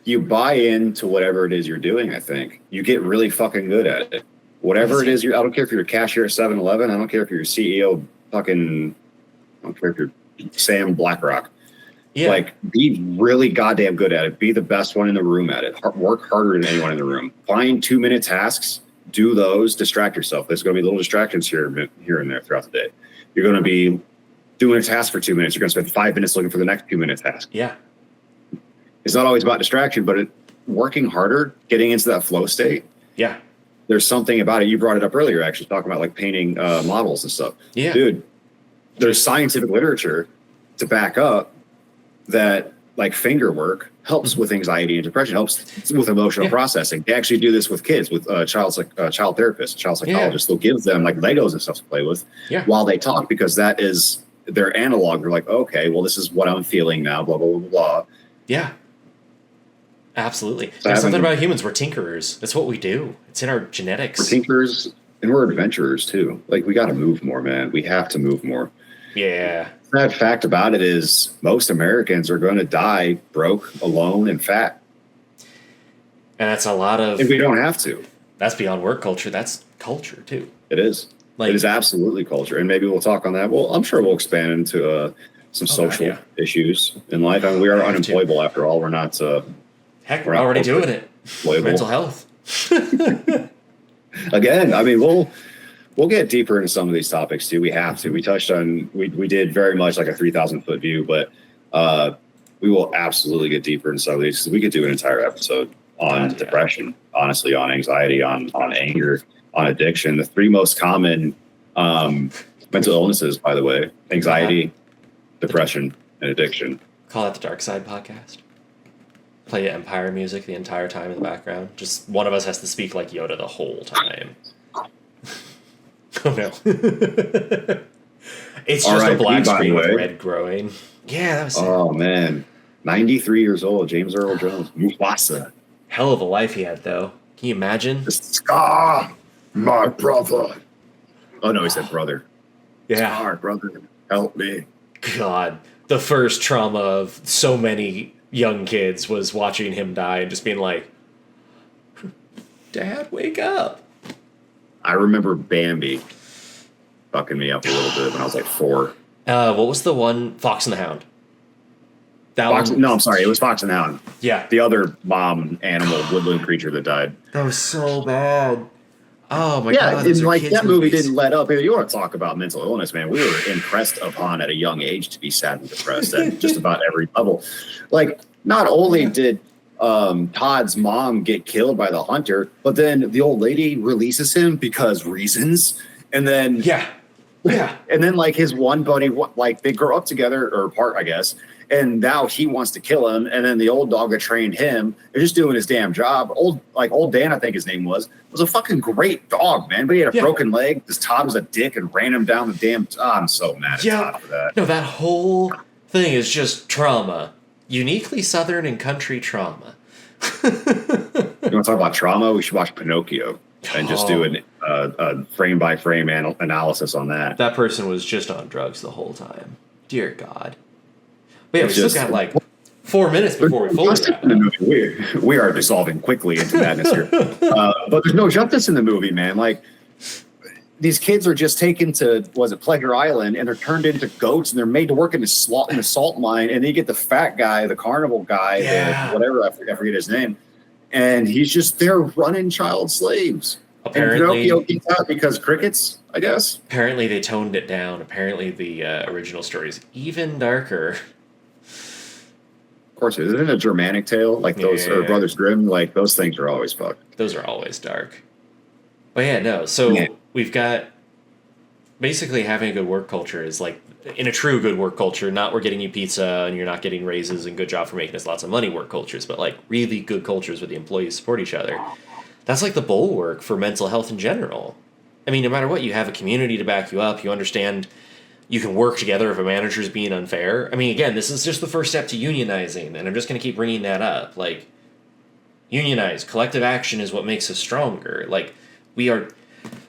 You buy into whatever it is you're doing, I think. You get really fucking good at it. Whatever it is, I don't care if you're a cashier at 7-Eleven. I don't care if you're a CEO I don't care if you're Sam Blackrock. Yeah. Like, be really goddamn good at it. Be the best one in the room at it. Work harder than anyone in the room. Find 2-minute tasks. Do those. Distract yourself. There's going to be little distractions here and there throughout the day. You're going to be doing a task for 2 minutes. You're going to spend 5 minutes looking for the next 2-minute task. Yeah. It's not always about distraction, but working harder, getting into that flow state. Yeah. There's something about it. You brought it up earlier, actually, talking about like painting models and stuff. Yeah. Dude, there's scientific literature to back up that like finger work helps with anxiety and depression, helps with emotional processing. They actually do this with kids, with child therapists, child psychologists. They'll give them like Legos and stuff to play with while they talk, because that is their analog. They're like, okay, well, this is what I'm feeling now, blah, blah, blah, blah. Yeah. Absolutely. There's something about humans. We're tinkerers. That's what we do. It's in our genetics. We're tinkerers and we're adventurers too. Like, we got to move more, man. We have to move more. Yeah. The fact about it is most Americans are going to die broke, alone, and fat. And that's a lot of... And we don't have to. That's beyond work culture. That's culture too. It is. It is absolutely culture. And maybe we'll talk on that. Well, I'm sure we'll expand into some social issues in life. I mean, we are unemployable after all. We're not... Heck, we're already doing it. Mental health. Again, I mean, we'll get deeper into some of these topics too. We have to. We touched on, we did very much like a 3,000-foot view, but we will absolutely get deeper into some of these. We could do an entire episode on depression, honestly, on anxiety, on anger, on addiction. The 3 most common mental illnesses, by the way: anxiety, depression, and addiction. Call that the Dark Side podcast. Play Empire music the entire time in the background. Just one of us has to speak like Yoda the whole time. Oh no. It's just a black screen with red growing. Yeah, that was sad. Oh man. 93 years old, James Earl Jones. Mufasa. Hell of a life he had, though. Can you imagine? Scar, my brother. Oh no, he said brother. Yeah. Scar, brother, help me. God. the first trauma of so many young kids was watching him die and just being like, Dad, wake up. I remember Bambi fucking me up a little bit when I was like 4. What was the one? Fox and the Hound. That Fox, one. no, I'm sorry. It was Fox and the Hound. Yeah. The other mom animal, woodland creature that died. That was so bad. Oh my Yeah, god. and like kids' that movie movies. didn't let up. You want to talk about mental illness, man. We were impressed upon at a young age to be sad and depressed at just about every level. Like, not only did Todd's mom get killed by the hunter, but then the old lady releases him because reasons. And then Yeah. and then like his one buddy, like they grow up together or apart, I guess. And now he wants to kill him. And then the old dog that trained him, they're just doing his damn job. Old Dan, I think his name was a fucking great dog, man. But he had a broken leg. This Todd was a dick and ran him down the damn. I'm so mad at Todd for that. No, that whole thing is just trauma. Uniquely Southern and country trauma. You want to talk about trauma? We should watch Pinocchio and just do a frame by frame analysis on that. That person was just on drugs the whole time. Dear God. But yeah, It's we still got like 4 minutes before we fully wrap up. We are dissolving quickly into madness here. But there's no justice in the movie, man. Like, these kids are just taken to, Pleasure Island, and they're turned into goats, and they're made to work in the salt mine, and then you get the fat guy, the carnival guy, whatever, I forget his name, and he's just there running child slaves. Apparently, and Pinocchio gets out because crickets, I guess. Apparently they toned it down. Apparently the original story is even darker. Of course, isn't it a Germanic tale? Like those, or Brothers Grimm, like those things are always fucked. Those are always dark. But yeah, no. So we've got basically having a good work culture is like, in a true good work culture, not we're getting you pizza and you're not getting raises and good job for making us lots of money work cultures, but like really good cultures where the employees support each other. That's like the bulwark for mental health in general. I mean, no matter what, you have a community to back you up. You understand you can work together if a manager's being unfair. I mean, again, this is just the first step to unionizing, and I'm just going to keep bringing that up. Like, unionize. Collective action is what makes us stronger. Like, we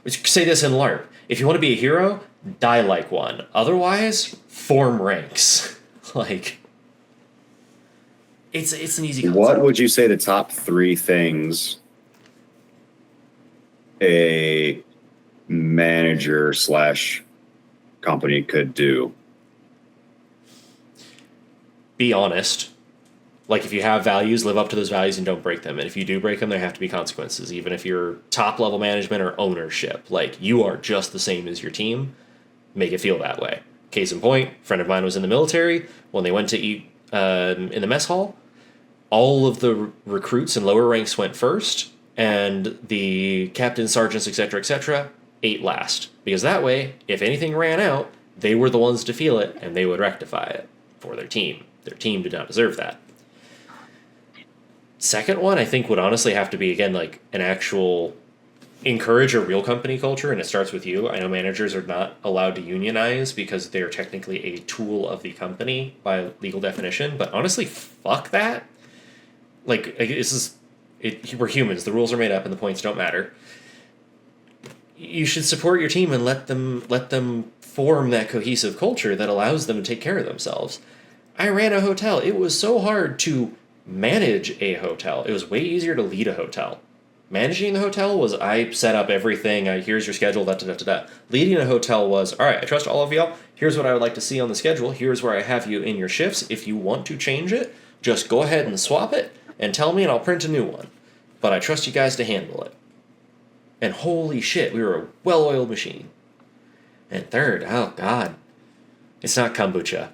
say this in LARP. If you want to be a hero, die like one. Otherwise, form ranks. Like, it's an easy concept. What would you say the top 3 things a manager / company could do? Be honest. Like, if you have values, live up to those values and don't break them. And if you do break them, there have to be consequences, even if you're top level management or ownership. Like, you are just the same as your team. Make it feel that way. Case in point, a friend of mine was in the military. When they went to eat in the mess hall, all of the recruits in lower ranks went first, and the captains, sergeants, etc., ate last. Because that way, if anything ran out, they were the ones to feel it, and they would rectify it for their team. Their team did not deserve that. Second one, I think, would honestly have to be, again, like an actual encourage a real company culture, and it starts with you. I know managers are not allowed to unionize because they're technically a tool of the company by legal definition, but honestly, fuck that. Like, we're humans. The rules are made up and the points don't matter. You should support your team and let them form that cohesive culture that allows them to take care of themselves. I ran a hotel. It was so hard to manage a hotel. It was way easier to lead a hotel. Managing the hotel was, I set up everything. Here's your schedule, da-da-da-da-da. Leading a hotel was, all right, I trust all of y'all. Here's what I would like to see on the schedule. Here's where I have you in your shifts. If you want to change it, just go ahead and swap it and tell me and I'll print a new one. But I trust you guys to handle it. And holy shit, we were a well-oiled machine. And third, oh God, it's not kombucha.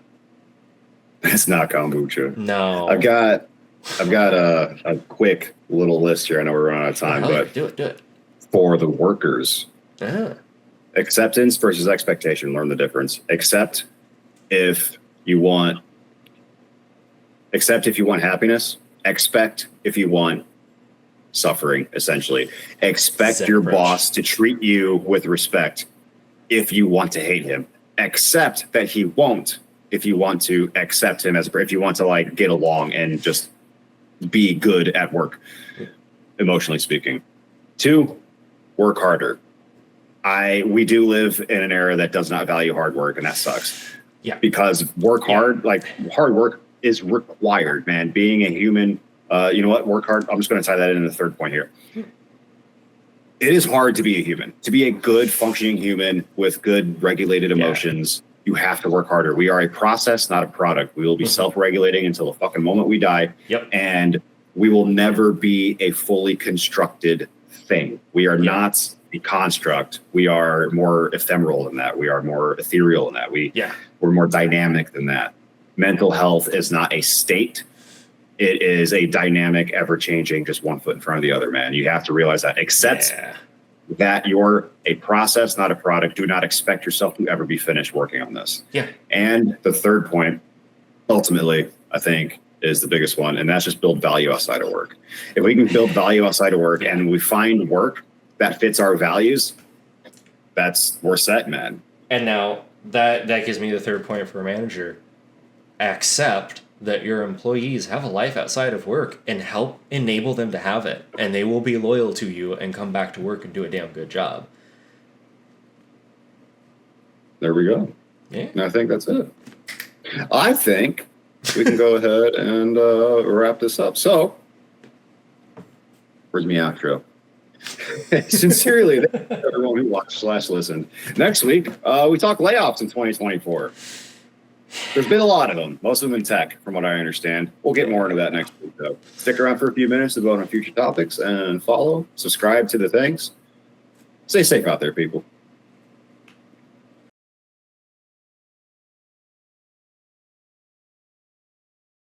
It's not kombucha. No. I've got a quick little list here. I know we're running out of time, but do it. For the workers, acceptance versus expectation. Learn the difference. Accept if you want happiness. Expect if you want suffering, essentially. Expect your boss to treat you with respect if you want to hate him. Accept that he won't if you want to accept him if you want to like get along and just be good at work, emotionally speaking. 2, work harder. We do live in an era that does not value hard work, and that sucks. Yeah. Because work hard, like hard work is required, man. Being a human, you know what? Work hard. I'm just going to tie that in the third point here. It is hard to be a human, to be a good functioning human with good regulated emotions. You have to work harder. We are a process, not a product. We will be self-regulating until the fucking moment we die. Yep. And we will never be a fully constructed thing. We are not a construct. We are more ephemeral than that. We are more ethereal than that. We're more dynamic than that. Mental health is not a state. It is a dynamic, ever-changing, just one foot in front of the other, man. You have to realize that. Accept that you're a process, not a product. Do not expect yourself to ever be finished working on this. Yeah. And the third point, ultimately, I think, is the biggest one, and that's just build value outside of work. If we can build value outside of work and we find work that fits our values, we're set, man. And now that gives me the third point for a manager. Accept that your employees have a life outside of work and help enable them to have it. And they will be loyal to you and come back to work and do a damn good job. There we go. Yeah. And I think that's it. I think we can go ahead and wrap this up. So, where's my outro? Sincerely, thank you to everyone who watched/listened. Next week, we talk layoffs in 2024. There's been a lot of them, most of them in tech, from what I understand. We'll get more into that next week, though. Stick around for a few minutes to vote on future topics and follow, subscribe to the things. Stay safe out there, people.